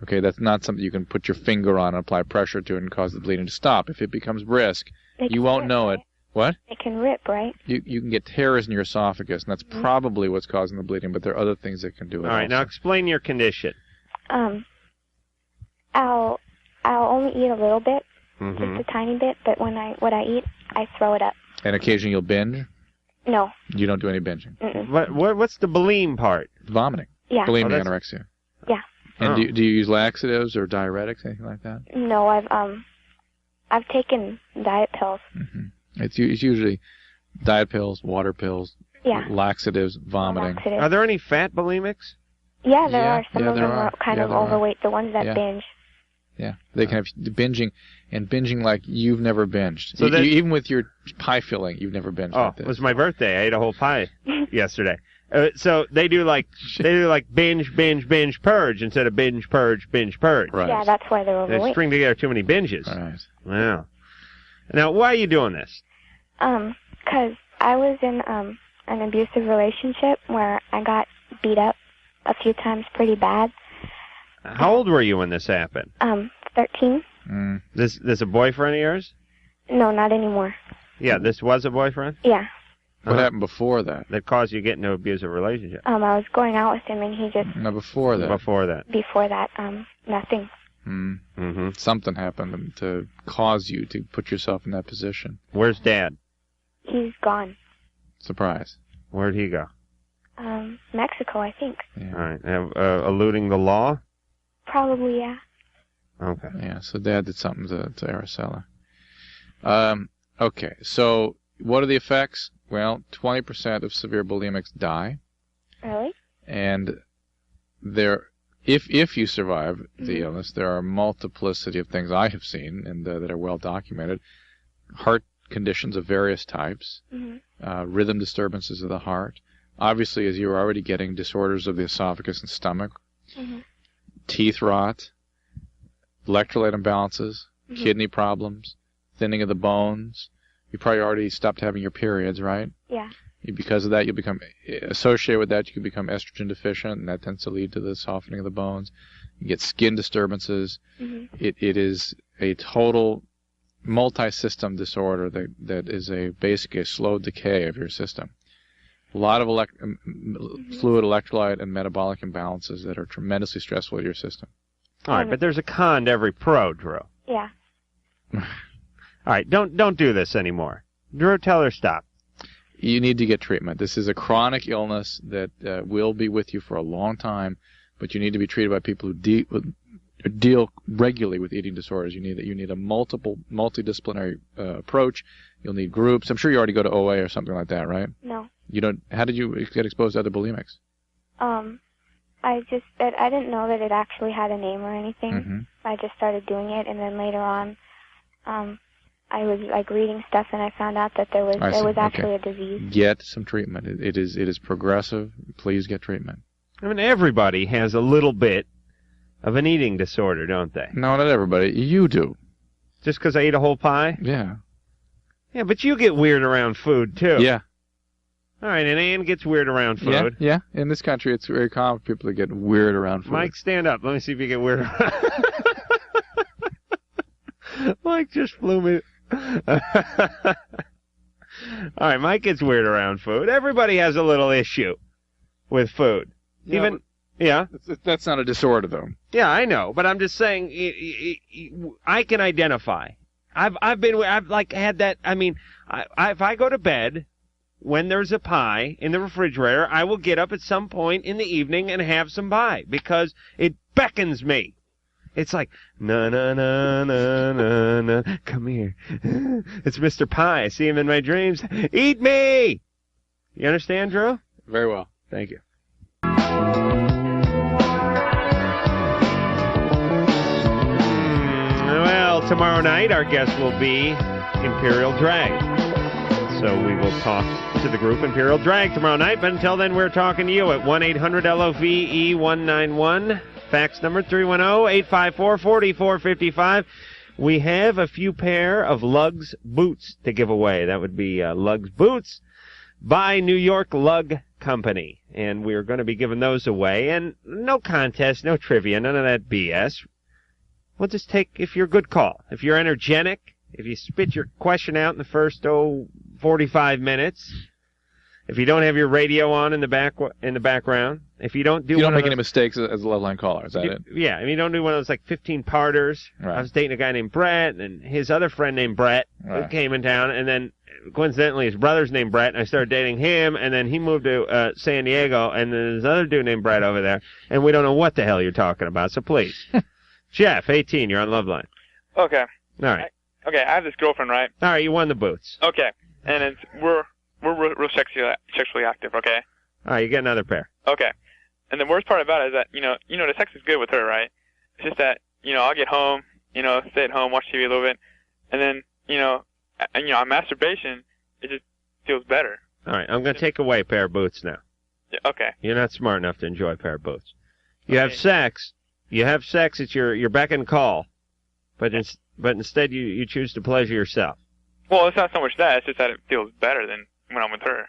Okay, that's not something you can put your finger on and apply pressure to and cause the bleeding to stop. If it becomes brisk, you won't know it. What? It can rip, right? You can get tears in your esophagus, and that's probably what's causing the bleeding, but there are other things that can do it. All right, now explain your condition. I'll only eat a little bit, Mm-hmm. just a tiny bit, but what I eat, I throw it up. And occasionally you'll binge? No. You don't do any binging? What's the bulim part? Vomiting. Yeah. Bulimia, anorexia. Yeah. And do you use laxatives or diuretics, anything like that? No, I've taken diet pills. It's usually diet pills, water pills, Yeah. laxatives, vomiting. Laxatives. Are there any fat bulimics? Yeah, there Yeah, are. Some yeah, of there them are kind Yeah, of there are. overweight, the ones that Yeah. binge. Yeah, they can have binging, and binging like you've never binged. So that- even with your pie filling, you've never binged Oh, like this. it was my birthday. I ate a whole pie yesterday. So they do like binge, purge instead of binge, purge. Right. Yeah, that's why they're They overweight. string together too many binges. Right. Wow. Now, why are you doing this? 'Cause I was in an abusive relationship where I got beat up a few times pretty bad. How old were you when this happened? 13? This a boyfriend of yours? No, not anymore. Yeah, this was a boyfriend? Yeah. What happened before that? That caused you to get into an abusive relationship? I was going out with him and he just, No, before that. Before that. before that, nothing. Mm-hmm. Something happened to cause you to put yourself in that position. Where's Dad? He's gone. Surprise. Where'd he go? Mexico, I think. Yeah. All right. Eluding the law? Probably, yeah. Okay. Yeah, so Dad did something to Araceli. Okay, so what are the effects? Well, 20% of severe bulimics die. Really? And if you survive the illness, there are a multiplicity of things I have seen and that are well documented. Heart conditions of various types, rhythm disturbances of the heart. Obviously, as you were already getting disorders of the esophagus and stomach, teeth rot, electrolyte imbalances, kidney problems, thinning of the bones. You probably already stopped having your periods, right? Yeah. Because of that, you'll become associated with that. You can become estrogen deficient, and that tends to lead to the softening of the bones. You get skin disturbances. It is a total multi-system disorder that is basically a slow decay of your system. A lot of fluid, electrolyte, and metabolic imbalances that are tremendously stressful to your system. All right, but there's a con to every pro, Drew. Yeah. All right, don't do this anymore. Drew, tell her stop. You need to get treatment. This is a chronic illness that will be with you for a long time, but you need to be treated by people who deal regularly with eating disorders. You need a multidisciplinary approach. You'll need groups. I'm sure you already go to OA or something like that, right? No. You don't. How did you get exposed to other bulimics? I didn't know that it actually had a name or anything. I just started doing it, and then later on, I was like reading stuff, and I found out that there was actually a disease. Get some treatment. It is progressive. Please get treatment. I mean, everybody has a little bit of an eating disorder, don't they? No, not everybody. You do. Just because I ate a whole pie? Yeah. Yeah, but you get weird around food, too. Yeah. All right, and Ann gets weird around food. Yeah. In this country, it's very common for people to get weird around food. Mike, stand up. Let me see if you get weird around. Mike just flew me. All right, Mike gets weird around food. Everybody has a little issue with food. Yeah. That's not a disorder, though. Yeah, I know, but I'm just saying I can identify. I've had that. I mean, if I go to bed when there's a pie in the refrigerator, I will get up at some point in the evening and have some pie because it beckons me. It's like, na na na na na na, come here. It's Mr. Pie. I see him in my dreams. Eat me! You understand, Drew? Very well. Thank you. Well, tomorrow night our guest will be Imperial Drag. So we will talk to the group Imperial Drag tomorrow night. But until then, we're talking to you at 1-800-LOVE-191. Fax number 310-854-4455. We have a few pair of Lugs boots to give away. That would be Lugs boots by New York Lug Company. And we're going to be giving those away. And no contest, no trivia, none of that BS. We'll just take, if you're a good call, if you're energetic, if you spit your question out in the first, 45 minutes, if you don't have your radio on in the background, if you don't do you don't make any mistakes as a Loveline caller, is that it? Yeah, and you don't do one of those like 15-parters. Right. I was dating a guy named Brett, and his other friend named Brett who came in town, and then coincidentally his brother's named Brett, and I started dating him, and then he moved to San Diego, and then there's another dude named Brett over there, and we don't know what the hell you're talking about, so please. Jeff, 18, you're on Loveline. Okay. All right. Okay, I have this girlfriend, right? All right, you won the boots. Okay, and we're real sexually active, okay? All right, you get another pair. Okay, and the worst part about it is that the sex is good with her, right? It's just that I'll get home, stay at home, watch TV a little bit, and then on masturbation, it just feels better. All right, I'm going to take away a pair of boots now. Yeah, okay. You're not smart enough to enjoy a pair of boots. You have sex. It's your beck and call, but instead you choose to pleasure yourself. Well, it's not so much that; it's just that it feels better than when I'm with her.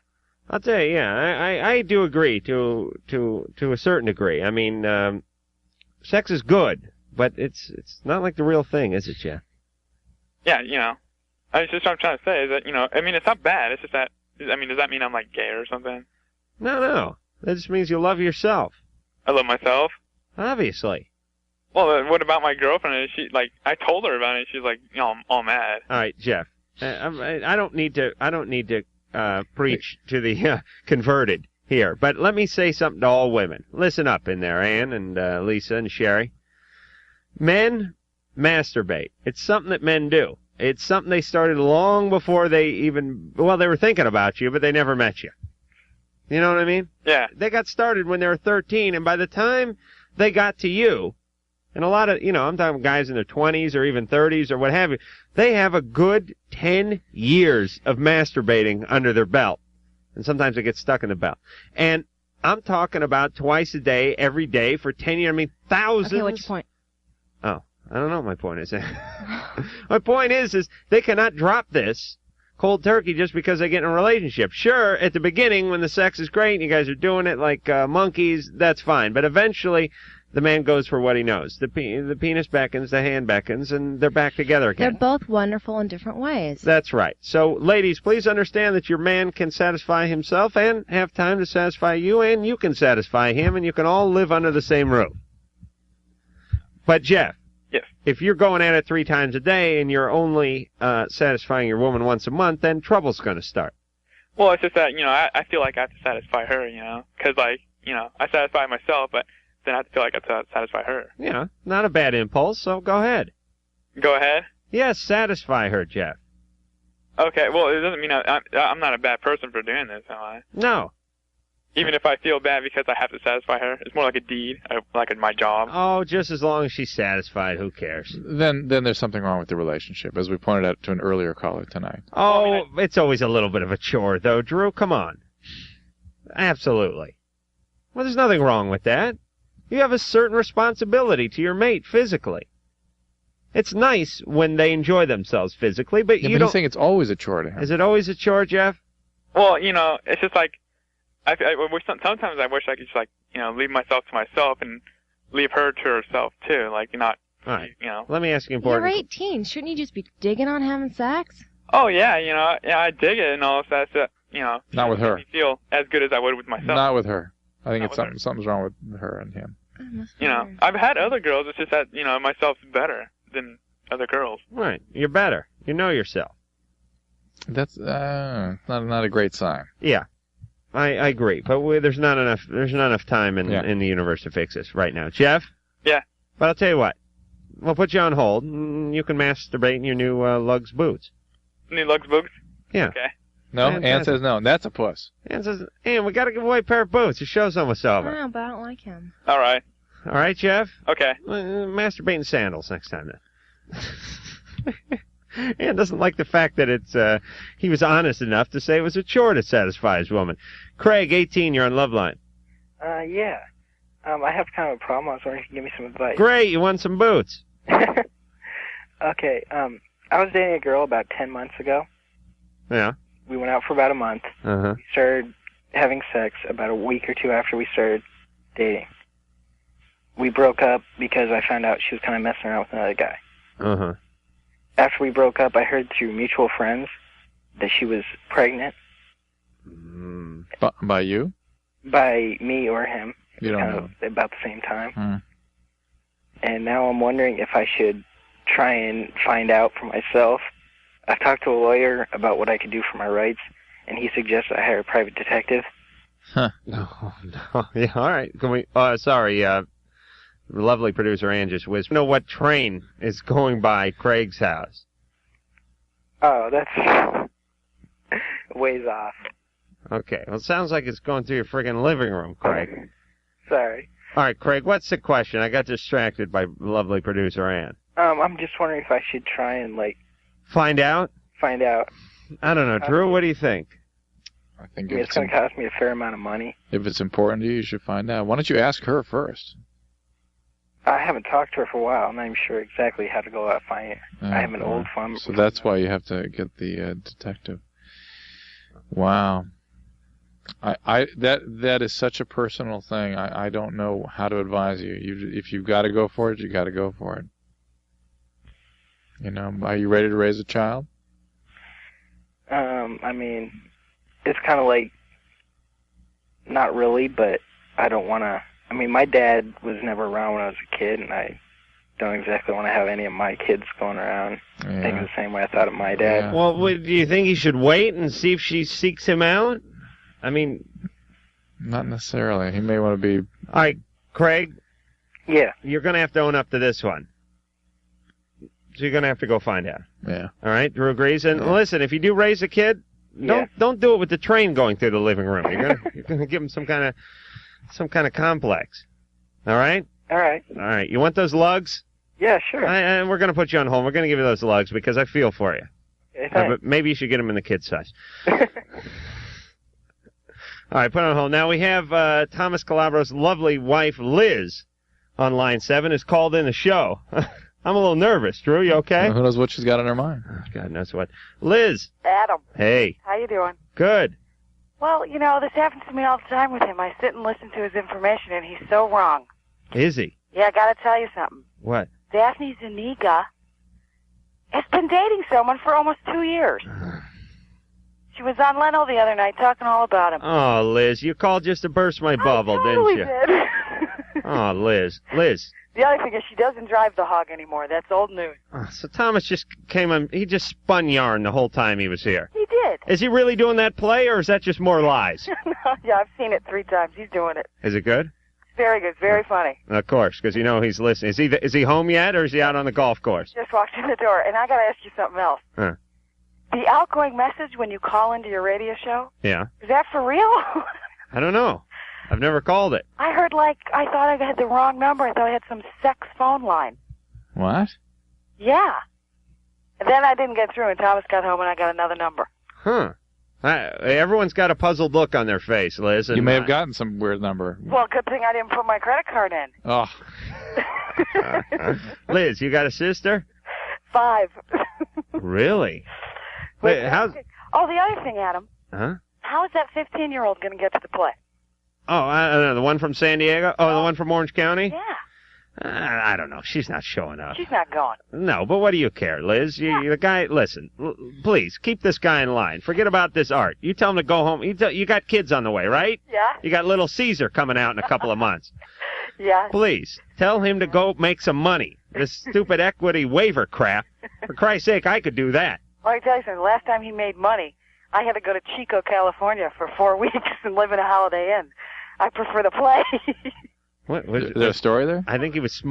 I'll tell you, yeah, I do agree to a certain degree. I mean, sex is good, but it's not like the real thing, is it, Jeff? Yeah, it's just what I'm trying to say is that it's not bad. It's just that does that mean I'm like gay or something? No, that just means you love yourself. I love myself. Obviously. Well, what about my girlfriend? She I told her about it. She's like, I'm all mad. All right, Jeff. I don't need to preach to the converted here, but let me say something to all women. Listen up in there, Ann and Lisa and Sherry. Men masturbate. It's something that men do. It's something they started long before they were thinking about you, but they never met you. You know what I mean? Yeah. They got started when they were 13, and by the time they got to you, and a lot of, I'm talking guys in their 20s or even 30s or what have you, they have a good 10 years of masturbating under their belt. And sometimes it gets stuck in the belt. And I'm talking about twice a day, every day for 10 years. I mean, thousands. Okay, what's your point? Oh, I don't know what my point is. My point is they cannot drop this cold turkey just because they get in a relationship. Sure, at the beginning when the sex is great and you guys are doing it like monkeys, that's fine. But eventually, the man goes for what he knows. The penis beckons, the hand beckons, and they're back together again. They're both wonderful in different ways. That's right. So, ladies, please understand that your man can satisfy himself and have time to satisfy you, and you can satisfy him, and you can all live under the same roof. But, Jeff, yes. If you're going at it 3 times a day and you're only satisfying your woman once a month, then trouble's going to start. Well, it's just that, I feel like I have to satisfy her, because, I satisfy myself, but then I have to feel like I have to satisfy her. Yeah, not a bad impulse, so go ahead. Go ahead? Yes, satisfy her, Jeff. Okay, well, it doesn't mean I'm not a bad person for doing this, am I? No. Even if I feel bad because I have to satisfy her, it's more like a deed, like my job. Oh, just as long as she's satisfied, who cares? Then there's something wrong with the relationship, as we pointed out to an earlier caller tonight. Oh, it's always a little bit of a chore, though, Drew. Come on. Absolutely. Well, there's nothing wrong with that. You have a certain responsibility to your mate physically. It's nice when they enjoy themselves physically, but you don't... He's saying it's always a chore to him. Is it always a chore, Jeff? Well, it's just like... sometimes I wish I could just, leave myself to myself and leave her to herself, too. All right. Let me ask you important... You're 18. Shouldn't you just be digging on having sex? Oh, yeah, I dig it and all that stuff, Not with her. Makes me feel as good as I would with myself. Not with her. I think something's wrong with her and him. I've had other girls. It's just that, myself's better than other girls. Right. You're better. You know yourself. That's not a great sign. Yeah. I agree. But there's not enough time in the universe to fix this right now. Jeff? Yeah. But I'll tell you what. We'll put you on hold, and you can masturbate in your new Lugs boots. New Lugs boots? Yeah. Okay. No? Fantastic. Ann says no. That's a puss. Ann says, Ann, we got to give away a pair of boots. The show's almost over. No, but I don't like him. All right. All right, Jeff? Okay. Masturbating sandals next time then. Ann doesn't like the fact that it's he was honest enough to say it was a chore to satisfy his woman. Craig, 18, you're on Loveline. Yeah. I have kind of a problem. I was wondering if you could give me some advice. Great, you want some boots. Okay, I was dating a girl about 10 months ago. Yeah. We went out for about a month. Uh-huh. We started having sex about a week or two after we started dating. We broke up because I found out she was kind of messing around with another guy. Uh-huh. After we broke up, I heard through mutual friends that she was pregnant. By you? By me or him. You don't kind know. of about the same time. And now I'm wondering if I should try and find out for myself. I've talked to a lawyer about what I could do for my rights, and he suggests I hire a private detective. Huh. No. Yeah, all right. Can we, sorry, lovely producer Ann just whizzed. Know what train is going by Craig's house? Oh, that's ways off. Okay. Well, it sounds like it's going through your friggin' living room, Craig. Sorry. All right, Craig, what's the question? I got distracted by lovely producer Ann. I'm just wondering if I should try and, Find out? find out. I don't know. Drew, what do you think? I think I mean, it's going to cost me a fair amount of money. If it's important to you, you should find out. Why don't you ask her first? I haven't talked to her for a while. I'm not even sure exactly how to go about finding her. I have an old phone. So that's why you have to get the detective. Wow. That is such a personal thing. I don't know how to advise you. If you've got to go for it, you got to go for it. You know, are you ready to raise a child? I mean, it's kind of like, not really, but I don't want to. I mean, my dad was never around when I was a kid, and I don't exactly want to have any of my kids going around thinking the same way I thought of my dad. Yeah. Well, do you think he should wait and see if she seeks him out? I mean... Not necessarily. He may want to be... All right, Craig? Yeah. You're going to have to own up to this one. So you're going to have to go find out. Yeah. All right? Drew agrees. And listen, if you do raise a kid, don't do it with the train going through the living room. You're going to give him some kind of complex. All right? All right. All right. You want those lugs? Yeah, sure. And we're going to put you on hold. We're going to give you those lugs because I feel for you. Okay, But maybe you should get them in the kid size. All right, put on hold. Now we have Thomas Calabro's lovely wife, Liz, on line 7, who's called in the show. I'm a little nervous. Drew, you okay? Well, who knows what she's got on her mind? Oh, God knows what. Liz. Adam. Hey. How you doing? Good. Well, you know, this happens to me all the time with him. I sit and listen to his information, and he's so wrong. Is he? Yeah, I got to tell you something. What? Daphne Zuniga has been dating someone for almost 2 years. She was on Leno the other night talking all about him. Oh, Liz, you called just to burst my bubble, totally didn't you? did. Oh, Liz. Liz. The other thing is she doesn't drive the hog anymore. That's old news. Oh, so Thomas just came on. He just spun yarn the whole time he was here. He did. Is he really doing that play, or is that just more lies? No, yeah, I've seen it 3 times. He's doing it. Is it good? It's very good. It's very funny. Of course, because you know he's listening. Is he home yet, or is he out on the golf course? Just walked in the door, and I got to ask you something else. Huh. The outgoing message when you call into your radio show, Yeah. is that for real? I don't know. I've never called it. I heard I thought I had the wrong number. I thought I had some sex phone line. What? Yeah. And then I didn't get through, and Thomas got home, and I got another number. Huh. Everyone's got a puzzled look on their face, Liz. And You may have gotten some weird number. Well, good thing I didn't put my credit card in. Oh. Liz, you got a sister? 5. Really? Wait, how's... Oh, the other thing, Adam. Huh? How is that 15-year-old going to get to the play? Oh, I don't know. The one from San Diego? Oh, the one from Orange County? Yeah. I don't know. She's not showing up. She's not going. No, but what do you care, Liz? The guy, listen, please, keep this guy in line. Forget about this art. You tell him to go home. You got kids on the way, right? Yeah. You got little Caesar coming out in a couple of months. Yeah. Please, tell him to go make some money. This stupid equity waiver crap. For Christ's sake, I could do that. Well, I tell you something. The last time he made money, I had to go to Chico, California for 4 weeks and live in a Holiday Inn. I prefer to play. What? Is there a story there? I think he was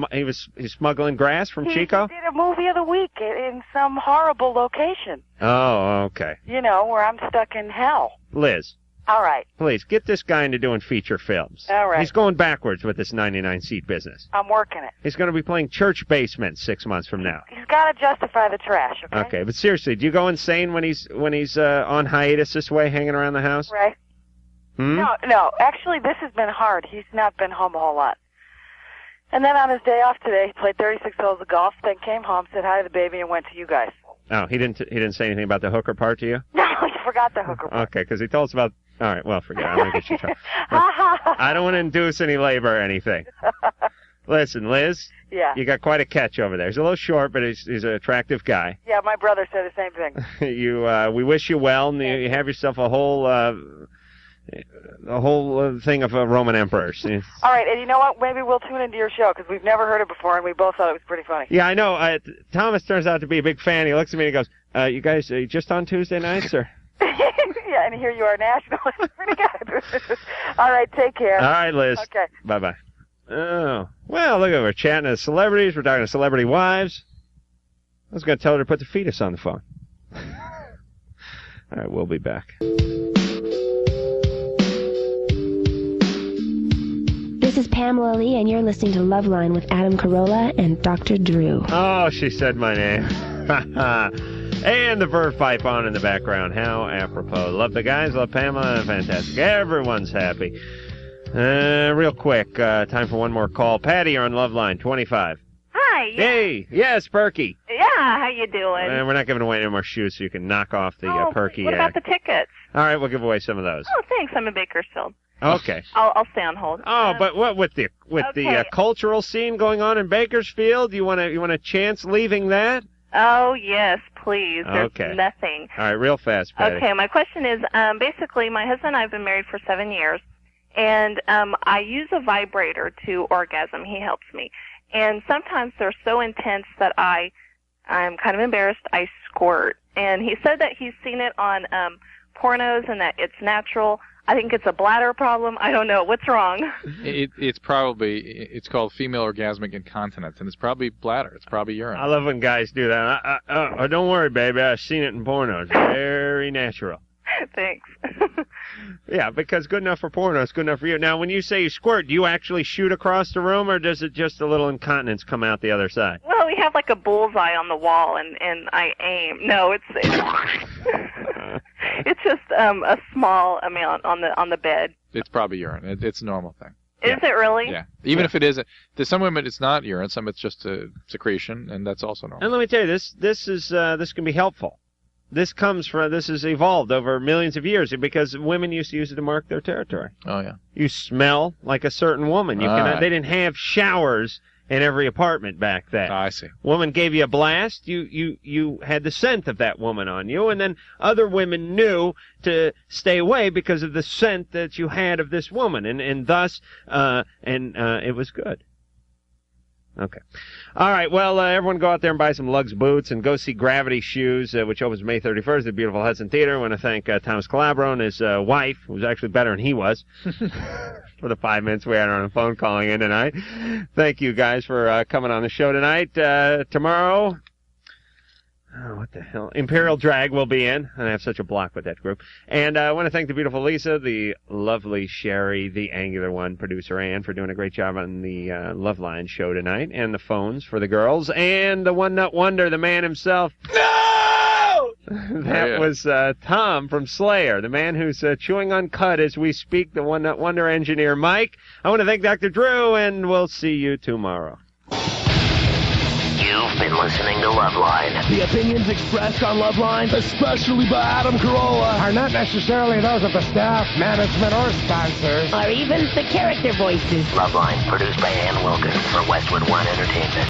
smuggling grass from Chico. He did a movie of the week in some horrible location. Oh, okay. You know, where I'm stuck in hell. Liz, All right. please get this guy into doing feature films. All right. He's going backwards with this 99-seat business. I'm working it. He's going to be playing church basements 6 months from now. He's got to justify the trash, okay? Okay, but seriously, do you go insane when he's on hiatus this way, hanging around the house? Right. Hmm? No. Actually, this has been hard. He's not been home a whole lot. And then on his day off today, he played 36 holes of golf, then came home, said hi to the baby, and went to you guys. Oh, he didn't say anything about the hooker part to you? No, he forgot the hooker part. Okay, because he told us about... All right, well, forget it. I'm going to get you in trouble. I don't want to induce any labor or anything. Listen, Liz. Yeah. You got quite a catch over there. He's a little short, but he's an attractive guy. Yeah, my brother said the same thing. We wish you well, and you have yourself a whole thing of Roman emperors. All right, and you know what? Maybe we'll tune into your show, because we've never heard it before, and we both thought it was pretty funny. Yeah, I know. Thomas turns out to be a big fan. He looks at me and he goes, you guys just on Tuesday nights, or? Yeah, and here you are national. It's pretty good. All right, take care. All right, Liz. Okay. Bye-bye. Oh, well, look at we're chatting to celebrities. We're talking to celebrity wives. I was going to tell her to put the fetus on the phone. All right, we'll be back. This is Pamela Lee, and you're listening to Loveline with Adam Carolla and Dr. Drew. Oh, she said my name. And the verve pipe on in the background. How apropos. Love the guys, love Pamela. Fantastic. Everyone's happy. Real quick, time for one more call. Patty, you're on Loveline, 25. Hi. Yeah. Hey, yes, Perky. Yeah, how you doing? We're not giving away any more shoes, so you can knock off the Perky. What about the tickets? All right, we'll give away some of those. Oh, thanks. I'm in Bakersfield. Okay. I'll stay on hold. Oh, but what with the cultural scene going on in Bakersfield? You want a chance leaving that? Oh, yes, please. There's Okay. nothing. All right, real fast, Patty. Okay, my question is, basically, my husband and I have been married for 7 years, and I use a vibrator to orgasm. He helps me. And sometimes they're so intense that I'm kind of embarrassed. I squirt. And he said that he's seen it on pornos and that it's natural. I think it's a bladder problem. I don't know. What's wrong? It's called female orgasmic incontinence, and it's probably bladder. It's probably urine. I love when guys do that. Don't worry, baby. I've seen it in pornos. Very natural. Thanks. Yeah, because good enough for porno is good enough for you. Now, when you say you squirt, do you actually shoot across the room, or does it just a little incontinence come out the other side? Well, we have like a bullseye on the wall, and I aim. No, it's it's just a small amount on the bed. It's probably urine. It's a normal thing. Is it really? Yeah. Even if it isn't, there's some women it's not urine, some it's just a secretion, and that's also normal. And let me tell you, this can be helpful. This has evolved over millions of years because women used to use it to mark their territory. Oh, yeah. You smell like a certain woman. They didn't have showers in every apartment back then. I see. Woman gave you a blast, you had the scent of that woman on you, and then other women knew to stay away because of the scent that you had of this woman, and thus, it was good. Okay. All right, well, everyone go out there and buy some Lugz boots and go see Gravity Shoes, which opens May 31st at the beautiful Hudson Theater. I want to thank Thomas Calabro and his wife, who was actually better than he was, for the 5 minutes we had on the phone calling in tonight. Thank you guys for coming on the show tonight. Tomorrow, what the hell? Imperial Drag will be in, and I have such a block with that group. And I want to thank the beautiful Lisa, the lovely Sherry, the angular one, producer Ann, for doing a great job on the Loveline show tonight, and the phones for the girls, and the One Nut Wonder, the man himself. No! That was Tom from Slayer, the man who's chewing on cud as we speak, the One Nut Wonder engineer, Mike. I want to thank Dr. Drew, and we'll see you tomorrow. You've been listening to Loveline. The opinions expressed on Loveline, especially by Adam Carolla, are not necessarily those of the staff, management, or sponsors, or even the character voices. Loveline, produced by Ann Wilkins for Westwood One Entertainment.